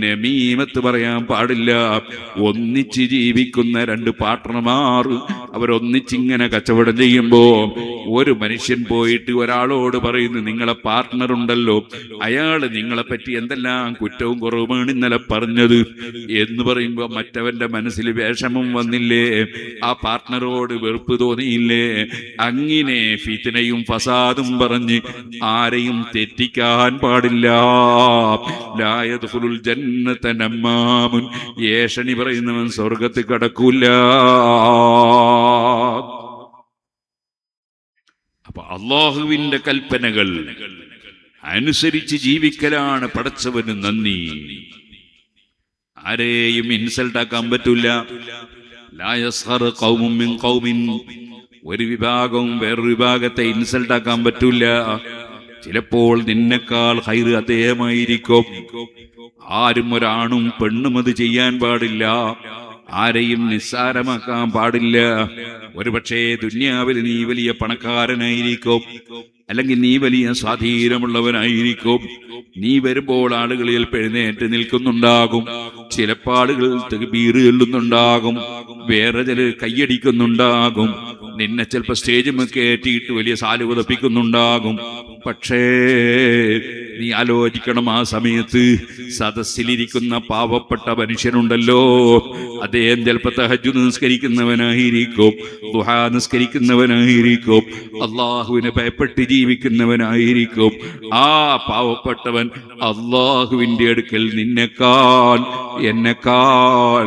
നമീമത്ത് പറയാൻ പാടില്ല. ഒന്നിച്ച് ജീവിക്കുന്ന രണ്ട് പാർട്ട്ണർമാർ അവരൊന്നിച്ചിങ്ങനെ കച്ചവടം ചെയ്യുമ്പോ ഒരു മനുഷ്യൻ പോയിട്ട് ഒരാളോട് പറയുന്നു, നിങ്ങളെ പാർട്ട്ണർ ഉണ്ടല്ലോ, അയാള് നിങ്ങളെ പറ്റി എന്തെല്ലാം കുറ്റവും കുറവുമാണ് ഇന്നലെ പറഞ്ഞത് എന്ന് പറയുമ്പോ മറ്റവന്റെ മനസ്സിൽ വിഷമം വന്നില്ലേ? ആ പാർട്ട്ണറോട് വെറുപ്പ് തോന്നിയില്ലേ? അങ്ങനെ ഫിത്നയും ഫസാദും പറഞ്ഞ് ആരെയും തെറ്റിക്കാൻ വരാൻ പാടില്ല. ലാ യദ്ഖുലുൽ ജന്നത നമ്മാമുൻ, ഏഷണി പറയുന്നവൻ സ്വർഗത്തിൽ കടക്കൂല. അപ്പൊ അള്ളാഹുവിന്റെ കൽപ്പനകൾ അനുസരിച്ച് ജീവിക്കലാണ് പടച്ചവന് നന്ദി. ആരെയും ഇൻസൾട്ടാക്കാൻ പറ്റൂല. ലാ യസ്ഖർ ഖൗമുൻ മിൻ ഖൗമിൻ, ഒരു വിഭാഗവും വേറൊരു വിഭാഗത്തെ ഇൻസൾട്ടാക്കാൻ പറ്റൂല. ചിലപ്പോൾ നിന്നെക്കാൾ ഖൈറ് അദ്ദേഹമായിരിക്കും. ആരും ഒരാണും പെണ്ണും അത് ചെയ്യാൻ പാടില്ല. ആരെയും നിസ്സാരമാക്കാൻ പാടില്ല. ഒരുപക്ഷേ ദുന്യാവിൽ നീ വലിയ പണക്കാരനായിരിക്കും, അല്ലെങ്കിൽ നീ വലിയ സ്വാധീനമുള്ളവനായിരിക്കും. നീ വരുമ്പോൾ ആളുകളിൽ എഴുന്നേറ്റ് നിൽക്കുന്നുണ്ടാകും. ചിലപ്പോൾ ആളുകൾ തക്ബീർ ചൊല്ലുന്നുണ്ടാകും, വേറെ ചിലർ കയ്യടിക്കുന്നുണ്ടാകും, നിന്നെ ചിലപ്പോൾ സ്റ്റേജും കയറ്റിയിട്ട് വലിയ സാല് ഉതപ്പിക്കുന്നുണ്ടാകും. പക്ഷേ നീ ആലോചിക്കണം, ആ സമയത്ത് സദസ്സിലിരിക്കുന്ന പാവപ്പെട്ട മനുഷ്യനുണ്ടല്ലോ, അദ്ദേഹം ചിലപ്പോൾ തഹജ്ജുദ് നിസ്കരിക്കുന്നവനായിരിക്കും, ദുഹാ നിസ്കരിക്കുന്നവനായിരിക്കും, അള്ളാഹുവിനെ ഭയപ്പെട്ട് ജീവിക്കുന്നവനായിരിക്കും. ആ പാവപ്പെട്ടവൻ അള്ളാഹുവിന്റെ അടുക്കൽ നിന്നെക്കാൾ എന്നെക്കാൾ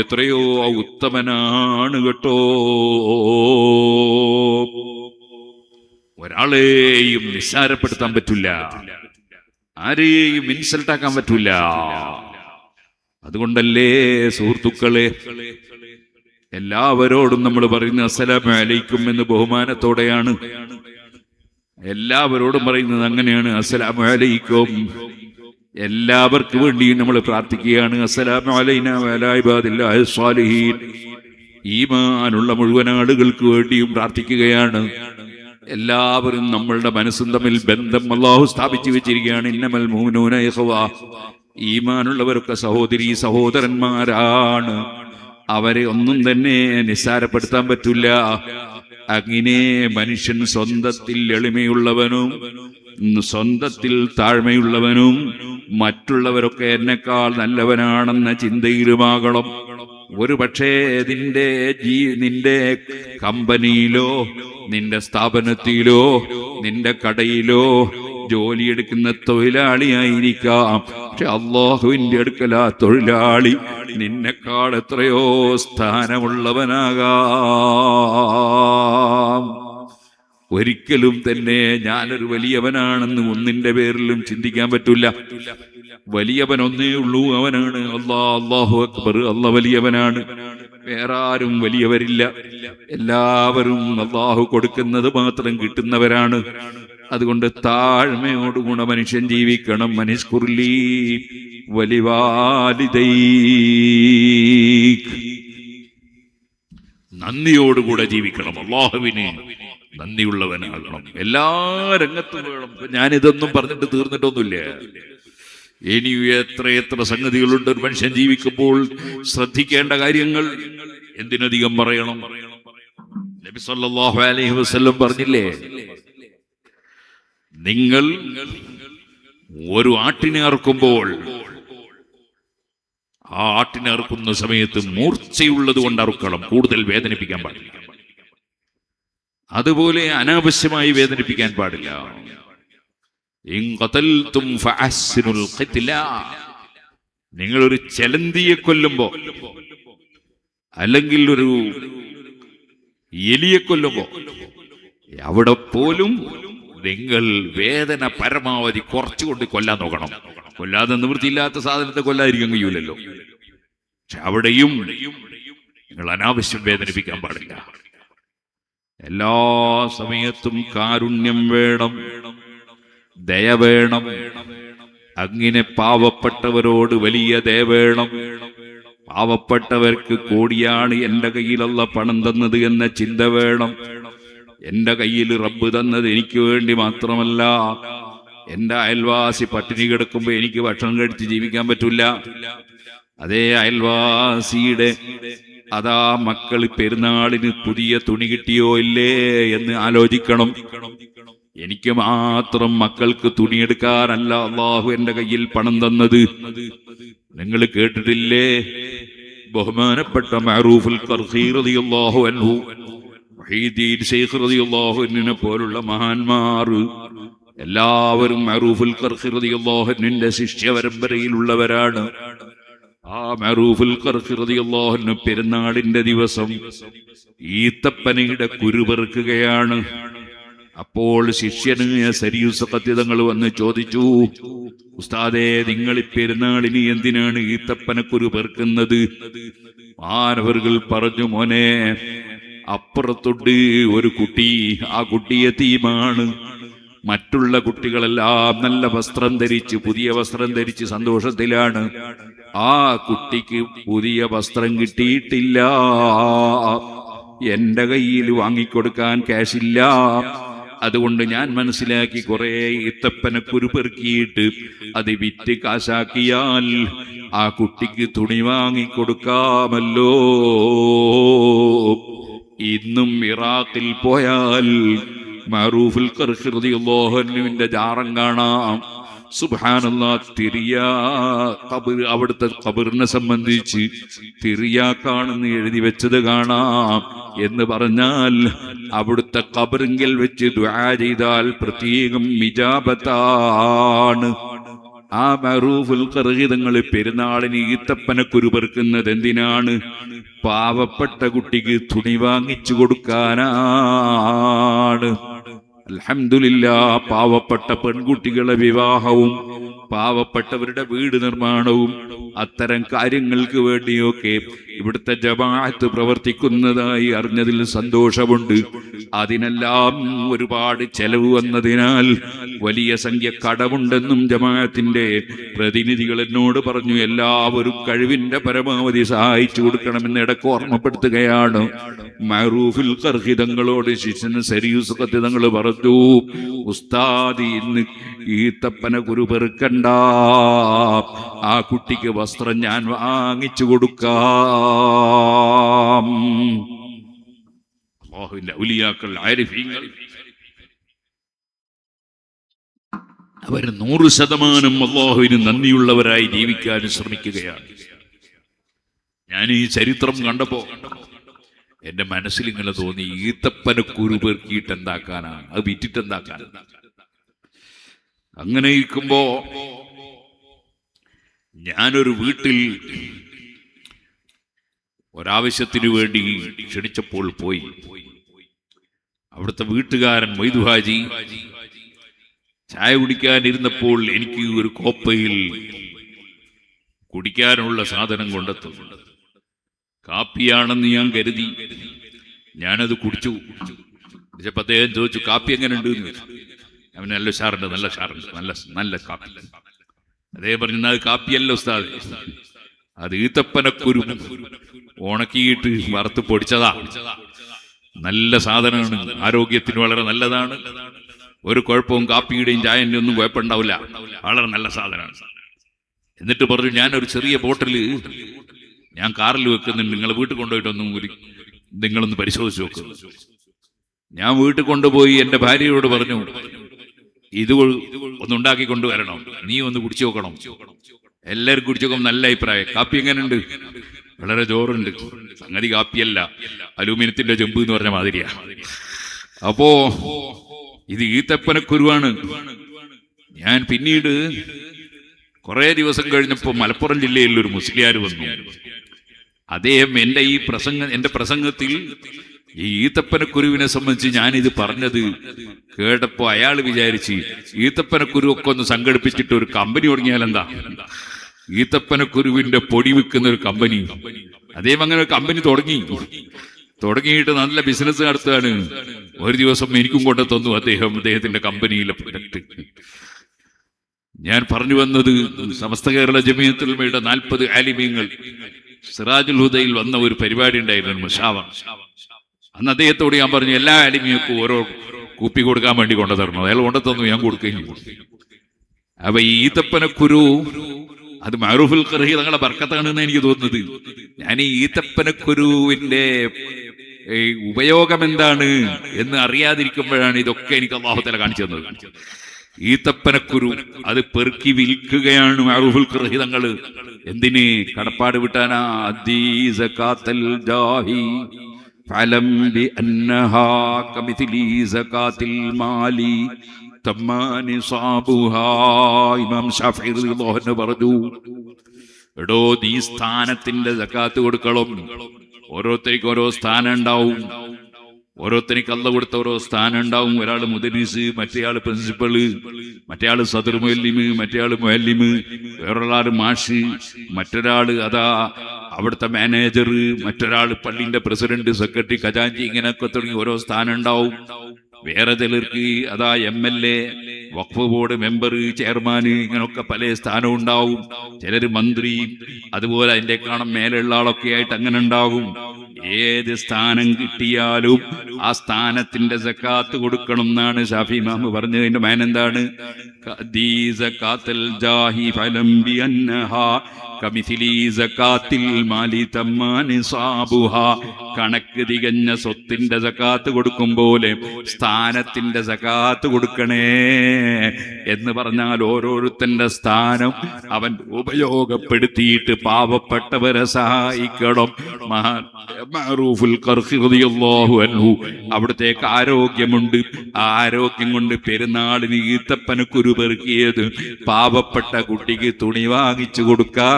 എത്രയോ ഉത്തമനാണ് കേട്ടോ. ഒരാളെയും നിസ്സാരപ്പെടുത്താൻ പറ്റില്ല, ആരെയും ഇൻസൾട്ടാക്കാൻ പറ്റില്ല. അതുകൊണ്ടല്ലേ സുഹൃത്തുക്കളെ, എല്ലാവരോടും നമ്മൾ പറയുന്നത് അസ്സലാമു അലൈക്കും എന്ന് ബഹുമാനത്തോടെയാണ്. എല്ലാവരോടും പറയുന്നത് അങ്ങനെയാണ്, അസ്സലാമു അലൈക്കും. എല്ലാവർക്കും വേണ്ടിയും നമ്മൾ പ്രാർത്ഥിക്കുകയാണ്, അസ്സലാമു അലൈനാ വഅലാ ഇബാദില്ലാഹി സ്വാലിഹീൻ. ഈമാനുള്ള മുഴുവൻ ആളുകൾക്ക് വേണ്ടിയും പ്രാർത്ഥിക്കുകയാണ്. എല്ലാവരും നമ്മളുടെ മനസ്സും തമ്മിൽ ബന്ധം അല്ലാഹു സ്ഥാപിച്ചു വെച്ചിരിക്കുകയാണ്. ഇന്നമൽ മുഅ്മിനൂന ഇഖ്വ, ഈമാനുള്ളവരൊക്കെ സഹോദരീ സഹോദരന്മാരാണ്. അവരെ ഒന്നും തന്നെ നിസ്സാരപ്പെടുത്താൻ പറ്റില്ല. അങ്ങനെ മനുഷ്യൻ സ്വന്തത്തിൽ എളിമയുള്ളവനും സ്വന്തത്തിൽ താഴ്മയുള്ളവനും മറ്റുള്ളവരൊക്കെ എന്നെക്കാൾ നല്ലവനാണെന്ന ചിന്തയിലുമാകണം. ഒരു പക്ഷേ നിന്റെ കമ്പനിയിലോ നിന്റെ സ്ഥാപനത്തിലോ നിന്റെ കടയിലോ ജോലിയെടുക്കുന്ന തൊഴിലാളിയായിരിക്കാം. പക്ഷെ അള്ളാഹുവിന്റെ അടുക്കൽ ആ തൊഴിലാളി നിന്നെക്കാൾ എത്രയോ സ്ഥാനമുള്ളവനാകാം. ഒരിക്കലും തന്നെ ഞാനൊരു വലിയവനാണെന്ന് ഒന്നിന്റെ പേരിലും ചിന്തിക്കാൻ പറ്റൂല. വലിയവൻ ഒന്നേ ഉള്ളൂ, അവനാണ് അല്ലാഹു അക്ബർ. അല്ലാഹു വലിയവനാണ്, വേറെ ആരും വലിയവരില്ല. എല്ലാവരും അല്ലാഹു കൊടുക്കുന്നത് മാത്രം കിട്ടുന്നവരാണ്. അതുകൊണ്ട് താഴ്മയോടുകൂടെ മനുഷ്യൻ ജീവിക്കണം. മനിഷ്കുർലി വലിവാലിദൈക്, നന്ദിയോടുകൂടെ ജീവിക്കണം. അല്ലാഹുവിന് നന്ദിയുള്ളവനാകണം. എല്ലാ രംഗത്തും വേണം. ഞാനിതൊന്നും പറഞ്ഞിട്ട് തീർന്നിട്ടൊന്നുമില്ല. ഇനി എത്ര സംഗതികളുണ്ട് ഒരു മനുഷ്യൻ ജീവിക്കുമ്പോൾ ശ്രദ്ധിക്കേണ്ട കാര്യങ്ങൾ. എന്തിനധികം പറയണം? നബി സല്ലല്ലാഹു അലൈഹി വസല്ലം പറഞ്ഞില്ലേ, നിങ്ങൾ ഒരു ആട്ടിനെ അറുക്കുമ്പോൾ ആ ആട്ടിനെ അറുക്കുന്ന സമയത്ത് മൂർച്ചയുള്ളത് കൊണ്ട് അറുക്കണം, കൂടുതൽ വേദനിപ്പിക്കാൻ പാടില്ല. അതുപോലെ അനാവശ്യമായി വേദനിപ്പിക്കാൻ പാടില്ല. നിങ്ങളൊരു ചെലന്തിയെ കൊല്ലുമ്പോ അല്ലെങ്കിൽ ഒരു എലിയെ കൊല്ലുമ്പോ അവിടെ പോലും നിങ്ങൾ വേദന പരമാവധി കുറച്ചുകൊണ്ട് കൊല്ലാൻ നോക്കണം. കൊല്ലാതെ നിവൃത്തിയില്ലാത്ത സാധനത്തെ കൊല്ലാതിരിക്കാൻ കഴിയൂലല്ലോ. പക്ഷെ അവിടെയും നിങ്ങൾ അനാവശ്യം വേദനിപ്പിക്കാൻ പാടില്ല. എല്ലാ സമയത്തും കാരുണ്യം വേണം, ദയ വേണം. അങ്ങനെ പാവപ്പെട്ടവരോട് വലിയ ദയ വേണം. പാവപ്പെട്ടവർക്ക് കോടിയാണ് എന്റെ കയ്യിലുള്ള പണം തന്നത് എന്ന ചിന്ത വേണം. എന്റെ കയ്യിൽ റബ്ബ് തന്നത് എനിക്ക് വേണ്ടി മാത്രമല്ല. എന്റെ അയൽവാസി പട്ടിണി കിടക്കുമ്പോ എനിക്ക് ഭക്ഷണം കഴിച്ച് ജീവിക്കാൻ പറ്റൂല. അതേ അയൽവാസിയുടെ അതാ മക്കൾ പെരുന്നാളിന് പുതിയ തുണി കിട്ടിയോ ഇല്ലേ എന്ന് ആലോചിക്കണം. എനിക്ക് മാത്രം മക്കൾക്ക് തുണിയെടുക്കാനല്ല അള്ളാഹു എന്റെ കയ്യിൽ പണം തന്നത്. നിങ്ങൾ കേട്ടിട്ടില്ലേ ബഹുമാനപ്പെട്ട മഅറൂഫുൽ ഖർഖി റളിയല്ലാഹു അൻഹു, വഹീദീൻ ശൈഖ് റളിയല്ലാഹു അൻഹുവിനെ പോലുള്ള മഹാന്മാർ എല്ലാവരും മഅറൂഫുൽ ഖർഖി റളിയല്ലാഹു അൻഹുവിന്റെ ശിഷ്യ പരമ്പരയിലുള്ളവരാണ്. ആ മഅറൂഫുൽ ഖർഖി റളിയല്ലാഹു അൻഹു പെരുന്നാളിന്റെ ദിവസം ഈത്തപ്പനയുടെ കുരു പെറുക്കുകയാണ്. അപ്പോൾ ശിഷ്യന് സരീസ് തങ്ങൾ വന്ന് ചോദിച്ചു, ഉസ്താദേ, നിങ്ങൾ ഈ പെരുന്നാളിന് എന്തിനാണ് ഈത്തപ്പനക്കുരു പെറുക്കുന്നത്? മാനവர்கள் പറഞ്ഞു, മോനെ, അപ്പുറത്തൊട്ട് ഒരു കുട്ടി, ആ കുട്ടി യതീമാണ്. മറ്റുള്ള കുട്ടികളെല്ലാം നല്ല വസ്ത്രം ധരിച്ച്, പുതിയ വസ്ത്രം ധരിച്ച് സന്തോഷത്തിലാണ്. ആ കുട്ടിക്ക് പുതിയ വസ്ത്രം കിട്ടിയിട്ടില്ല. എന്റെ കയ്യിൽ വാങ്ങിക്കൊടുക്കാൻ ക്യാഷില്ല. അതുകൊണ്ട് ഞാൻ മനസ്സിലാക്കി, കുറെ ഈത്തപ്പനക്കുരു പെറുക്കിയിട്ട് അത് വിറ്റ് കാശാക്കിയാൽ ആ കുട്ടിക്ക് തുണി വാങ്ങിക്കൊടുക്കാമല്ലോ. ഇന്നും ഇറാഖിൽ പോയാൽ മഅറൂഫുൽ ഖർഖി റളിയല്ലാഹു അൻഹുവിന്റെ ജാറം കാണാം. സുബ്ഹാനല്ലാഹ്, ഖബർ, അവിടുത്തെ ഖബറിനെ സംബന്ധിച്ച് തിറിയാക്കാണെന്ന് എഴുതി വെച്ചത് കാണാം. എന്ന് പറഞ്ഞാൽ അവിടുത്തെ ഖബറിങ്കിൽ വെച്ച് ദുആ ചെയ്താൽ പ്രത്യേകം ഇജാബത്താണ്. ആ മഅറൂഫുൽ ഖർഖി തങ്ങൾ പെരുന്നാളിന് ഈത്തപ്പനക്കുരു പെറുക്കുന്നത് എന്തിനാണ്? പാവപ്പെട്ട കുട്ടിക്ക് തുണി വാങ്ങിച്ചു കൊടുക്കാനാണ്. അൽഹംദുലില്ലാഹ്, പാവപ്പെട്ട പെൺകുട്ടികളെ വിവാഹവും പാവപ്പെട്ടവരുടെ വീട് നിർമ്മാണവും അത്തരം കാര്യങ്ങൾക്ക് വേണ്ടിയൊക്കെ ഇവിടുത്തെ ജമാഅത്ത് പ്രവർത്തിക്കുന്നതായി അറിഞ്ഞതിൽ സന്തോഷമുണ്ട്. അതിനെല്ലാം ഒരുപാട് ചെലവ് വന്നതിനാൽ വലിയ സംഖ്യ കടമുണ്ടെന്നും ജമാഅത്തിന്റെ പ്രതിനിധികൾ എന്നോട് പറഞ്ഞു. എല്ലാവരും കഴിവിന്റെ പരമാവധി സഹായിച്ചു കൊടുക്കണമെന്ന് ഇടയ്ക്ക് ഓർമ്മപ്പെടുത്തുകയാണ്. മഅറൂഫുൽ ഖർഖി തങ്ങളോട് ശിഷ്യന് സരീസ് തങ്ങൾ പറഞ്ഞു, ഉസ്താദ്, ഇന്ന് ഈത്തപ്പനക്കുരു പെറുക്കണ്ട, ആ കുട്ടിക്ക് വസ്ത്രം ഞാൻ വാങ്ങിച്ചു കൊടുക്കാം. അല്ലാഹുവിന്റെ ഔലിയാക്കൾ, ആരിഫീങ്ങൾ, അവർ 100% അല്ലാഹുവിന് നന്ദിയുള്ളവരായി ജീവിക്കാൻ ശ്രമിക്കുകയാണ്. ഞാൻ ഈ ചരിത്രം കണ്ടപ്പോ എന്റെ മനസ്സിൽ ഇങ്ങനെ തോന്നി, ഈത്തപ്പനക്കുരു പെറുക്കിയിട്ട് എന്താക്കാനാണ്, അത് വിറ്റിട്ട് എന്താക്കാനാണ്. അങ്ങനെ ഇരിക്കുമ്പോ ഞാനൊരു വീട്ടിൽ ഒരാവശ്യത്തിനു വേണ്ടി ക്ഷണിച്ചപ്പോൾ പോയി. അവിടുത്തെ വീട്ടുകാരൻ മൊയ്തു ഹാജി ചായ കുടിക്കാനിരുന്നപ്പോൾ എനിക്ക് ഒരു കോപ്പയിൽ കുടിക്കാനുള്ള സാധനം കൊണ്ടെത്തും. കാപ്പിയാണെന്ന് ഞാൻ കരുതി. ഞാനത് കുടിച്ചു. കുടിച്ചപ്പോൾ അദ്ദേഹം ചോദിച്ചു, കാപ്പി എങ്ങനെയുണ്ട് എന്ന്. അവന് നല്ല ഷാറുണ്ട്, നല്ല ഷാറുണ്ട്, നല്ല കാപ്പി. അദ്ദേഹം പറഞ്ഞു, അത് കാപ്പിയല്ല ഉസ്താദ്, അത് ഈത്തപ്പനക്കുരു ഉണക്കിയിട്ട് വറുത്ത് പൊടിച്ചതാ. നല്ല സാധനമാണ്, ആരോഗ്യത്തിന് വളരെ നല്ലതാണ്. ഒരു കുഴപ്പവും കാപ്പിയുടെയും ചായന്റെ ഒന്നും കുഴപ്പമുണ്ടാവില്ല, വളരെ നല്ല സാധനമാണ്. എന്നിട്ട് പറഞ്ഞു, ഞാനൊരു ചെറിയ ബോട്ടില് ഞാൻ കാറിൽ വെക്കുന്നുണ്ട്, നിങ്ങൾ വീട്ടിൽ കൊണ്ടുപോയിട്ടൊന്നും കൂടി നിങ്ങളൊന്ന് പരിശോധിച്ച് നോക്കുന്നു. ഞാൻ വീട്ടിൽ കൊണ്ടുപോയി എൻ്റെ ഭാര്യയോട് പറഞ്ഞു, ഇത് ഒന്നുണ്ടാക്കി കൊണ്ടുവരണം, നീ ഒന്ന് കുടിച്ചു നോക്കണം. എല്ലാവരും കുടിച്ചു നോക്കുമ്പോൾ നല്ല അഭിപ്രായം. കാപ്പി എങ്ങനെയുണ്ട്? വളരെ ജോറുണ്ട്. സംഗതി കാപ്പിയല്ല, അലൂമിനിയത്തിന്റെ ചെമ്പ് എന്ന് പറഞ്ഞ മാതിരിയാ. അപ്പോ ഇത് ഈത്തപ്പനക്കുരുവാണ്. ഞാൻ പിന്നീട് കുറെ ദിവസം കഴിഞ്ഞപ്പോൾ മലപ്പുറം ജില്ലയിൽ ഒരു മുസ്ലിയാർ വന്നു. അദ്ദേഹം എന്റെ പ്രസംഗത്തിൽ ഈ ഈത്തപ്പനക്കുരുവിനെ സംബന്ധിച്ച് ഞാനിത് പറഞ്ഞത് കേട്ടപ്പോ അയാൾ വിചാരിച്ച് ഈത്തപ്പനക്കുരു ഒക്കെ ഒന്ന് സംഘടിപ്പിച്ചിട്ട് ഒരു കമ്പനി തുടങ്ങിയാൽ എന്താ, ഈത്തപ്പനക്കുരുവിന്റെ പൊടി വിൽക്കുന്ന ഒരു കമ്പനി. അദ്ദേഹം അങ്ങനെ ഒരു കമ്പനി തുടങ്ങിയിട്ട് നല്ല ബിസിനസ് നടത്തുകയാണ്. ഒരു ദിവസം എനിക്കും കൊണ്ടു തന്നു അദ്ദേഹത്തിന്റെ കമ്പനിയിലെ പ്രൊഡക്റ്റ്. ഞാൻ പറഞ്ഞു വന്നത്, സമസ്ത കേരള ജമിയത്തുൽ ഉലമയുടെ 40 ആലിമീങ്ങൾ സിറാജുൽ ഹുദയിൽ വന്ന ഒരു പരിപാടി ഉണ്ടായിരുന്നു, മുശാവ. അന്ന് അദ്ദേഹത്തോട് ഞാൻ പറഞ്ഞു, എല്ലാ ആലിമീങ്ങൾക്കും ഓരോ കൂപ്പി കൊടുക്കാൻ വേണ്ടി കൊണ്ടു തരണം. അയാൾ കൊണ്ടു തന്നു, ഞാൻ കൊടുക്കുകയും ചെയ്തു. അപ്പൊ ഈ ഈത്തപ്പനക്കുരു അത് മഅറൂഫുൽ ഖർഖി തങ്ങളുടെ ബർക്കത്താണെന്ന് എനിക്ക് തോന്നുന്നത്. ഞാൻ ഈ ഈത്തപ്പനക്കുരുവിന്റെ ഉപയോഗം എന്താണ് എന്ന് അറിയാതിരിക്കുമ്പോഴാണ് ഇതൊക്കെ എനിക്ക് അല്ലാഹു തആല കാണിച്ചു തന്നത്. ഈത്തപ്പനക്കുരു അത് പെറുക്കി വിൽക്കുകയാണ് മഅറൂഫുൽ ഖർഖി തങ്ങൾ. എന്തിന്? കടപ്പാട് വിട്ടാനാ. അദ്ദീ സകാത്തൽ ജാഹി ഫലം ബിഅന്നഹാ കമിത്ലി സകാത്തിൽ മാലി ഇമാം ശാഫിഈ റളിയല്ലാഹു അൻഹു പറഞ്ഞു, എടോ നീ സ്ഥാനത്തിന്റെ സകാത്ത് കൊടുക്കണം. ഓരോരുത്തർക്ക് ഓരോ സ്ഥാനം ഉണ്ടാവും. ഓരോരുത്തർക്ക് അല്ലാഹു കൊടുത്ത ഓരോ സ്ഥാനം ഉണ്ടാവും. ഒരാൾ മുദരിസ്, മറ്റേയാള് പ്രിൻസിപ്പള്, മറ്റേയാള് സദർ മുഅല്ലിമ്, മറ്റേയാള് മുഅല്ലിമ്, വേറൊരാള് മാഷ്, മറ്റൊരാള് അവിടുത്തെ മാനേജർ, മറ്റൊരാള് പള്ളിന്റെ പ്രസിഡന്റ്, സെക്രട്ടറി, ഖജാൻജി, ഇങ്ങനെയൊക്കെ തുടങ്ങി ഓരോ സ്ഥാനം ഉണ്ടാവും. വേറെ ചിലർക്ക് MLA, വഖഫ് ബോർഡ് മെമ്പർ, ചെയർമാന്, ഇങ്ങനൊക്കെ പല സ്ഥാനവും ഉണ്ടാവും. ചിലര് മന്ത്രി, അതുപോലെ അതിന്റെ കാണാൻ മേലുള്ള ആളൊക്കെ ആയിട്ട് അങ്ങനെ ഉണ്ടാകും. ഏത് സ്ഥാനം കിട്ടിയാലും ആ സ്ഥാനത്തിന്റെ സക്കാത്ത് കൊടുക്കണം എന്നാണ് ഷാഫി ഇമാം പറഞ്ഞത്. അതിന്റെ മാൻ എന്താണ്? കണക്ക് തികഞ്ഞ സ്വത്തിന്റെ സക്കാത്ത് കൊടുക്കും പോലെ സ്ഥാനത്തിന്റെ സക്കാത്ത് കൊടുക്കണേ എന്ന് പറഞ്ഞാൽ ഓരോരുത്തന്റെ സ്ഥാനം അവൻ ഉപയോഗപ്പെടുത്തിയിട്ട് പാവപ്പെട്ടവരെ സഹായിക്കണം. മഅറൂഫുൽ ഖർഖി റളിയല്ലാഹു അൻഹു അവിടത്തേക്ക് ആരോഗ്യമുണ്ട്. ആരോഗ്യം കൊണ്ട് പെരുന്നാളിന് ഈത്തപ്പനക്കുരു പെറുക്കിയത് പാവപ്പെട്ട കുട്ടിക്ക് തുണി വാങ്ങിച്ചു കൊടുക്കാനാണ്.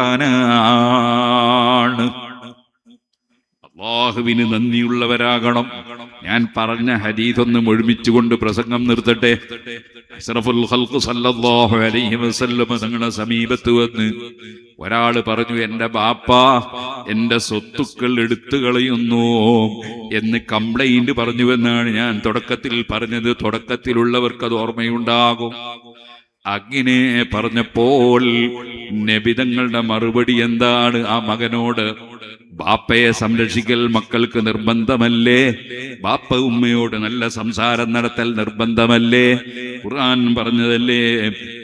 അല്ലാഹുവിന് നന്ദിയുള്ളവരാകണം. ഞാൻ പറഞ്ഞ ഹദീസ് ഒന്ന് മുഴുമിച്ചുകൊണ്ട് പ്രസംഗം നിർത്തട്ടെ. അഷ്റഫുൽ ഖൽഖ് സല്ലല്ലാഹു അലൈഹി വസല്ലം തങ്ങളുടെ സമീപത്ത് വന്ന് ഒരാള് പറഞ്ഞു, എന്റെ ബാപ്പ എന്റെ സ്വത്തുക്കൾ എടുത്തു കളയുന്നു എന്ന് കംപ്ലൈന്റ് പറഞ്ഞുവെന്നാണ് ഞാൻ തുടക്കത്തിൽ പറഞ്ഞത്. തുടക്കത്തിലുള്ളവർക്ക് അത് ഓർമ്മയുണ്ടാകും. അങ്ങനെ പറഞ്ഞപ്പോൾ നബിതങ്ങളുടെ മറുപടി എന്താണ്? ആ മകനോട്, ബാപ്പയെ സംരക്ഷിക്കൽ മക്കൾക്ക് നിർബന്ധമല്ലേ? ബാപ്പ ഉമ്മയോട് നല്ല സംസാരം നടത്തൽ നിർബന്ധമല്ലേ? ഖുർആൻ പറഞ്ഞതല്ലേ,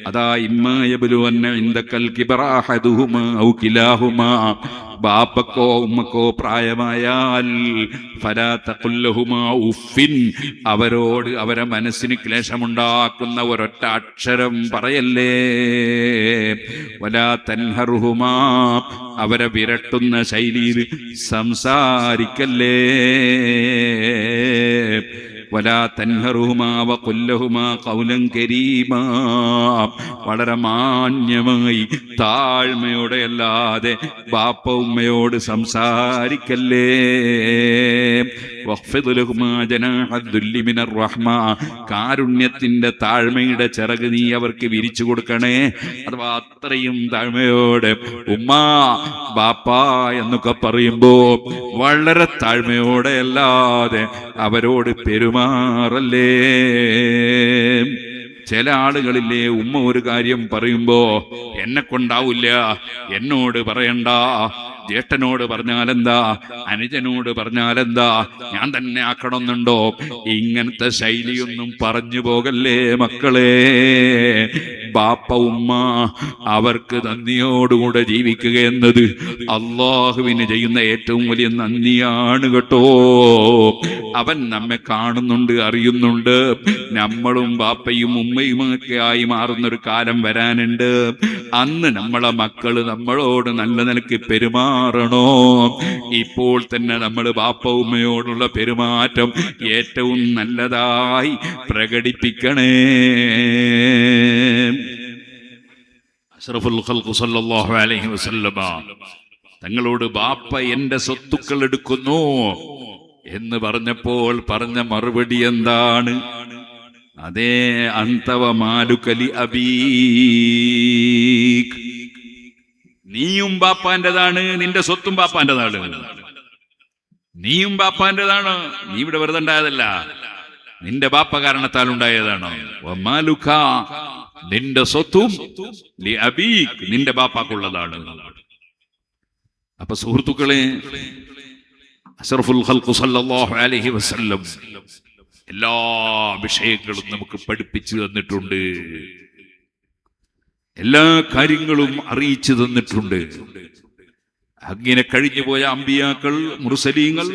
അതാ ഇമ്മാ യബ്ലുവന്ന ഇൻദകൽ കിബറ അഹദുഹുമാ ഔ കിലാഹുമാ, ബാപ്പക്കോ ഉമ്മക്കോ പ്രായമായാൽ ഫലാ തഖുൽ ലഹുമാ ഉഫിൻ, അവരോട് അവരെ മനസ്സിന് ക്ലേശമുണ്ടാക്കുന്ന ഒരൊറ്റ അക്ഷരം പറയല്ലേ. വലാ തൻഹറുഹുമാ, അവരെ വിരട്ടുന്ന ശൈലിയിൽ സംസാരിക്കല്ലേ. വലാ തൻഹറുഹുമാ വഖുൽ ലഹുമാ ഖൗലൻ കരീമാ, വളരെ മാന്യമായി താഴ്മയോടെ അല്ലാതെ ബാപ്പ ഉമ്മയോട് സംസാരിക്കല്ലേ. വഖ്ഫിദ് ലഹുമാ ജനാഹ ദുല്ലി മിനർ റഹ്മ, കാരുണ്യത്തിന്റെ താഴ്മയുടെ ചിറക് നീ അവർക്ക് വിരിച്ചു കൊടുക്കണേ. അഥവാ അത്രയും താഴ്മയോടെ ഉമ്മ ബാപ്പ എന്നൊക്കെ പറയുമ്പോ വളരെ താഴ്മയോടെ അല്ലാതെ അവരോട് പെരുമാറല്ലേ. ചില ആളുകളില്ലേ, ഉമ്മ ഒരു കാര്യം പറയുമ്പോ എന്നെ കൊണ്ടാവില്ല, എന്നോട് പറയണ്ട, ജ്യേഷ്ഠനോട് പറഞ്ഞാലെന്താ, അനുജനോട് പറഞ്ഞാലെന്താ, ഞാൻ തന്നെ ആക്കണമെന്നുണ്ടോ? ഇങ്ങനത്തെ ശൈലിയൊന്നും പറഞ്ഞു പോകല്ലേ മക്കളെ. ബാപ്പ ഉമ്മ അവർക്ക് നന്ദിയോടുകൂടെ ജീവിക്കുക എന്നത് അള്ളാഹുവിന് ചെയ്യുന്ന ഏറ്റവും വലിയ നന്ദിയാണ് കേട്ടോ. അവൻ നമ്മെ കാണുന്നുണ്ട്, അറിയുന്നുണ്ട്. നമ്മളും ബാപ്പയും ഉമ്മയുമൊക്കെ ആയി മാറുന്നൊരു കാലം വരാനുണ്ട്. അന്ന് നമ്മളെ മക്കള് നമ്മളോട് നല്ല നിലക്ക് പെരുമാറണോ. ഇപ്പോൾ തന്നെ നമ്മൾ ബാപ്പ ഉമ്മയോടുള്ള പെരുമാറ്റം ഏറ്റവും നല്ലതായി പ്രകടിപ്പിക്കണേ. അഷ്റഫുൽ ഖൽഖ് സല്ലല്ലാഹു അലൈഹി വസല്ലമ തങ്ങളോട് ബാപ്പ എന്റെ സ്വത്തുക്കൾ എടുക്കുന്നു എന്ന് പറഞ്ഞപ്പോൾ പറഞ്ഞ മറുപടി എന്താണ്? അതേ, അന്തവ മാലുകലി അബീക്, നീയും ബാപ്പാന്റെതാണ്, നിന്റെ സ്വത്തും ബാപ്പാന്റെതാണ്. നീയും ബാപ്പാന്റെതാണ്, നീ ഇവിടെ വെറുതെ ഉണ്ടായതല്ല, നിന്റെ ബാപ്പ കാരണത്താൽ ഉണ്ടായതാണ്. മാലുക, നിന്റെ സ്വത്തും ലി അബീക്, നിന്റെ ബാപ്പാക്കുള്ളതാണ്. അപ്പൊ സുഹൃത്തുക്കളെ, അഷ്റഫുൽ ഖൽഖ് സല്ലല്ലാഹു അലൈഹി വസല്ലം എല്ലാ വിഷയങ്ങളും നമുക്ക് പഠിപ്പിച്ചു തന്നിട്ടുണ്ട്. എല്ലാ കാര്യങ്ങളും അറിയിച്ചു തന്നിട്ടുണ്ട്. അങ്ങനെ കഴിഞ്ഞുപോയ അമ്പിയാക്കൾ, മുർസലീങ്ങൾ,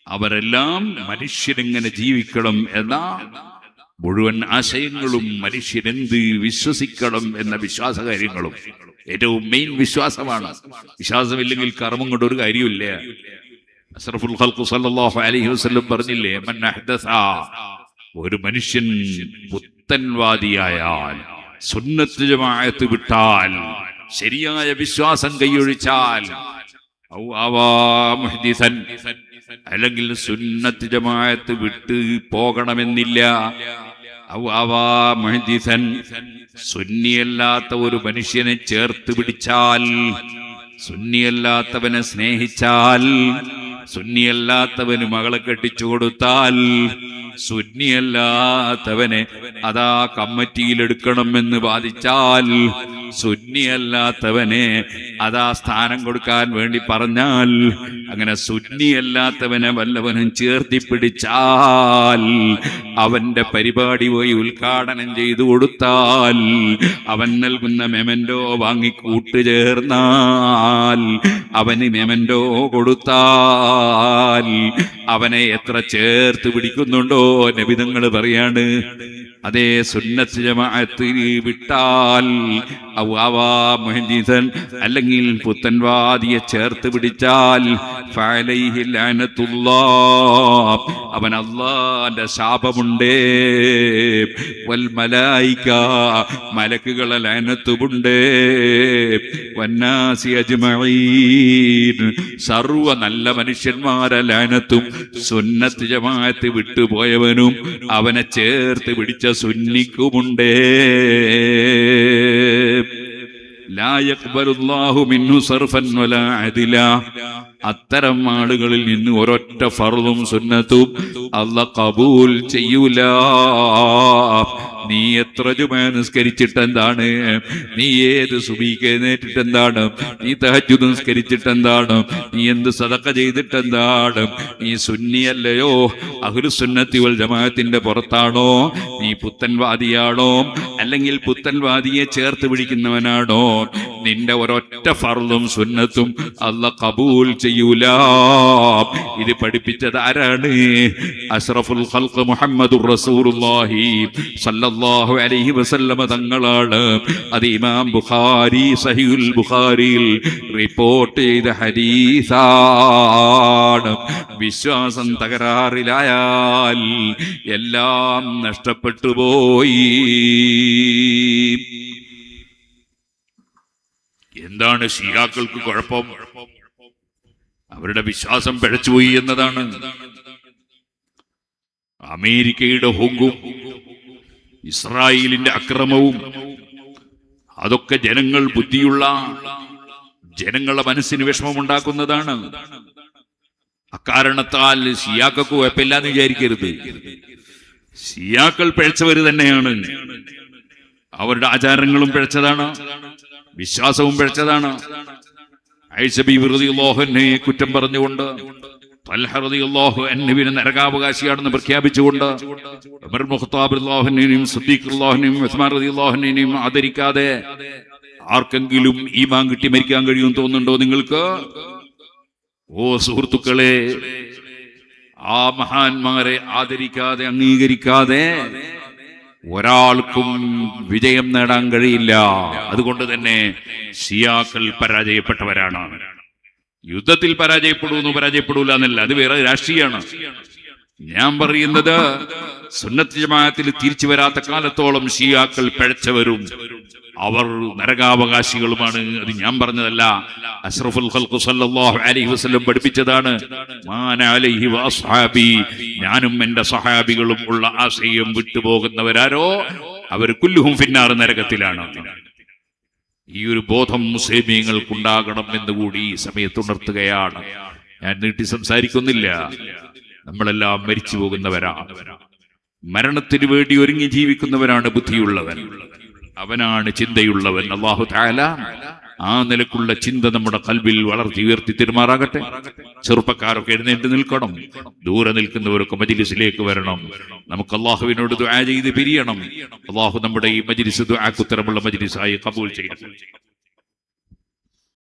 അവരെല്ലാം മനുഷ്യരെങ്ങനെ ജീവിക്കണം എന്ന മുഴുവൻ ആശയങ്ങളും, മനുഷ്യരെന്ത് വിശ്വസിക്കണം എന്ന വിശ്വാസ കാര്യങ്ങളും ഏറ്റവും മെയിൻ വിശ്വാസമാണ്. വിശ്വാസമില്ലെങ്കിൽ കർമ്മം കൊണ്ട് ഒരു കാര്യമില്ല. അഷ്റഫുൽ ഖൽഖ് സല്ലല്ലാഹു അലൈഹി വസല്ലം പറഞ്ഞില്ലേ, മൻ അഹ്ദസ, ഒരു മനുഷ്യൻ പുത്തൻവാദിയായാൽ, സുന്നത്ത് ജമാഅത്ത് വിട്ടാൽ, ശരിയായ വിശ്വാസം കൈയൊഴിച്ചാൽ, ഔ ആവാ മുഹ്ദിസൻ, അല്ലെങ്കിൽ സുന്നത്ത് ജമാഅത്ത് വിട്ട് പോകണമെന്നില്ല. ഔ ആവാ മുഹ്ദിസൻ, സുന്നിയല്ലാത്ത ഒരു മനുഷ്യനെ ചേർത്ത് പിടിച്ചാൽ, സുന്നിയല്ലാത്തവനെ സ്നേഹിച്ചാൽ, സുന്നിയല്ലാത്തവന് മകളെ കെട്ടിച്ചു കൊടുത്താൽ, സുന്നിയല്ലാത്തവനെ അതാ കമ്മിറ്റിയിലെടുക്കണം എന്ന് വാദിച്ചാൽ, സുന്നിയല്ലാത്തവനെ അതാ സ്ഥാനം കൊടുക്കാൻ വേണ്ടി പറഞ്ഞാൽ, അങ്ങനെ സുന്നിയല്ലാത്തവനെ വല്ലവനും ചേർത്തി പിടിച്ചാൽ, അവന്റെ പരിപാടി പോയി ഉദ്ഘാടനം ചെയ്തു കൊടുത്താൽ, അവൻ നൽകുന്ന മെമന്റോ വാങ്ങി കൂട്ടുചേർന്നാൽ, അവന് മെമന്റോ കൊടുത്താൽ, അവനെ എത്ര ചേർത്ത് പിടിക്കുന്നുണ്ടോ നബി തങ്ങൾ പറയാണ്. അതേ സുന്നത്ത് ജമാഅത്ത് വിട്ടാൽ, അല്ലെങ്കിൽ പുത്തൻവാദിയെ ചേർത്ത് പിടിച്ചാൽ, ഫഅലൈഹി ലഅനത്തുല്ലാഹ്, അവൻ അല്ലാഹുവിന്റെ ശാപമുണ്ട്. വൽ മലായിക, മലക്കുകളെ ലഅനത്തുമുണ്ട്. വന്നാസി അജ്മഈൻ, സർവ്വ നല്ല മനുഷ്യന്മാരെ ലഅനത്തും സുന്നത്ത് ജമാഅത്ത് വിട്ടുപോയവനും അവനെ ചേർത്ത് പിടിച്ച സുന്നിക്കുമുണ്ട്. ലാ യഖ്ബലുല്ലാഹു മിൻഹു സർഫൻ വലാ അദില, അത്തരം ആളുകളിൽ നിന്ന് ഒരൊറ്റ ഫർളും സുന്നത്തും അല്ലാഹ് കബൂൽ ചെയ്യൂല. നീ എത്ര ജുമാ നിസ്കരിച്ചിട്ടെന്താണ്? നീ ഏത് സുബഹിക്ക് എഴുന്നേറ്റിട്ടെന്താണ്? നീ തഹജ്ജുദ് നിസ്കരിച്ചിട്ടെന്താണ്? നീ എന്ത് സദഖ ചെയ്തിട്ടെന്താണ്? നീ സുന്നിയല്ലയോ? അഹ്ലുസുന്നത്തി വൽ ജമാഅത്തിന്റെ പുറത്താണോ? നീ പുത്തൻവാദിയാണോ? അല്ലെങ്കിൽ പുത്തൻവാദിയെ ചേർത്ത് പിടിക്കുന്നവനാണോ? നിന്റെ ഒരൊറ്റ ഫർളും സുന്നത്തും അല്ലാഹ് കബൂൽ ചെയ്യൂല. ഇത് പഠിപ്പിച്ചത് ആരാണ്? അഷ്റഫുൽ ഖൽഖ് മുഹമ്മദുർ റസൂലുള്ളാഹി സല്ലല്ലാഹു അലൈഹി വസല്ലമ തങ്ങളാണ്. അത് ഇമാം ബുഖാരി സഹീഹുൽ ബുഖാരിയിൽ റിപ്പോർട്ട് ചെയ്ത ഹദീസാണ്. വിശ്വാസം തകരാറിലായാൽ എല്ലാം നഷ്ടപ്പെട്ടു പോയി. എന്താണ് ശിയാക്കൾക്ക് കുഴപ്പം? അവരുടെ വിശ്വാസം പിഴച്ചുപോയി എന്നതാണ്. അമേരിക്കയുടെ ഹോങ്കും ഇസ്രായേലിന്റെ അക്രമവും അതൊക്കെ ജനങ്ങൾ ബുദ്ധിയുള്ള ജനങ്ങളുടെ മനസ്സിന് വിഷമമുണ്ടാക്കുന്നതാണ്. അക്കാരണത്താൽ ഷിയാക്കൾക്ക് കുഴപ്പമില്ലാന്ന് വിചാരിക്കരുത്. ഷിയാക്കൾ പിഴച്ചവര് തന്നെയാണ്. അവരുടെ ആചാരങ്ങളും പിഴച്ചതാണ്, വിശ്വാസവും പിഴച്ചതാണ്. ആയിഷ ബീവി റളിയല്ലാഹു അൻഹയെ കുറ്റം പറഞ്ഞുകൊണ്ട്, തൽഹ റളിയല്ലാഹു അൻഹുവിനെ നരകാവകാശിയാണെന്ന് പ്രഖ്യാപിച്ചുകൊണ്ട്, ഉമർ ഖത്താബ് റളിയല്ലാഹു അൻഹുവിനെയും സിദ്ദീഖ് റളിയല്ലാഹു അൻഹുവിനെയും ഉസ്മാൻ റളിയല്ലാഹു അൻഹുവിനെയും ആദരിക്കാതെ ആർക്കെങ്കിലും ഈമാൻ കിട്ടി മരിക്കാൻ കഴിയുമെന്ന് തോന്നുന്നുണ്ടോ നിങ്ങൾക്ക്? ഓ സുഹൃത്തുക്കളെ, ആ മഹാന്മാരെ ആദരിക്കാതെ അംഗീകരിക്കാതെ ഒരാൾക്കും വിജയം നേടാൻ കഴിയില്ല. അതുകൊണ്ട് തന്നെ ഷിയാക്കൾ പരാജയപ്പെട്ടവരാണ്. യുദ്ധത്തിൽ പരാജയപ്പെടൂല എന്നല്ല, അത് വേറെ രാഷ്ട്രീയമാണ്. ഞാൻ പറയുന്നത് സുന്നത്ത് ജമാഅത്തിൽ തിരിച്ചു വരാത്ത കാലത്തോളം ഷിയാക്കൾ പിഴച്ചവരും അവർ നരകാവകാശികളുമാണ്. അത് ഞാൻ പറഞ്ഞതല്ല, അഷ്റഫുൽ ഖൽഖ് സല്ലല്ലാഹു അലൈഹി വസല്ലം പഠിപ്പിച്ചതാണ്. മാന അലൈഹി വഅസ്ഹാബി, ഞാനും എന്റെ സഹാബികളും ഉള്ള ആശയം വിട്ടുപോകുന്നവരാരോ അവർ കുല്ലുഹും ഫിന്നാർ, നരകത്തിലാണ്. ഈ ഒരു ബോധം മുസ്ലിമീങ്ങൾക്കുണ്ടാകണം എന്നുകൂടി ഈ സമയത്ത് ഉണർത്തുകയാണ്. ഞാൻ നീട്ടി സംസാരിക്കുന്നില്ല. നമ്മളെല്ലാം മരിച്ചു പോകുന്നവരാണ്. മരണത്തിന് വേണ്ടി ഒരുങ്ങി ജീവിക്കുന്നവനാണ് ബുദ്ധിയുള്ളവൻ, അവനാണ് ചിന്തയുള്ളവൻ. അല്ലാഹു തആല ആ നിലക്കുള്ള ചിന്ത നമ്മുടെ ഖൽബിൽ വളർത്തി ഉയർത്തി തിരുമാറാകട്ടെ. ചെറുപ്പക്കാരൊക്കെ എഴുന്നേറ്റ് നിൽക്കണം, ദൂരെ നിൽക്കുന്നവരൊക്കെ മജ്ലിസിലേക്ക് വരണം. നമുക്ക് അല്ലാഹുവിനോട് ദുആ ചെയ്ത് പിരിയണം. അല്ലാഹു നമ്മുടെ ഈ മജ്ലിസ് ദുആക്ക് ഉത്തരമുള്ള മജ്ലിസായി ഖബൂൽ ചെയ്യട്ടെ.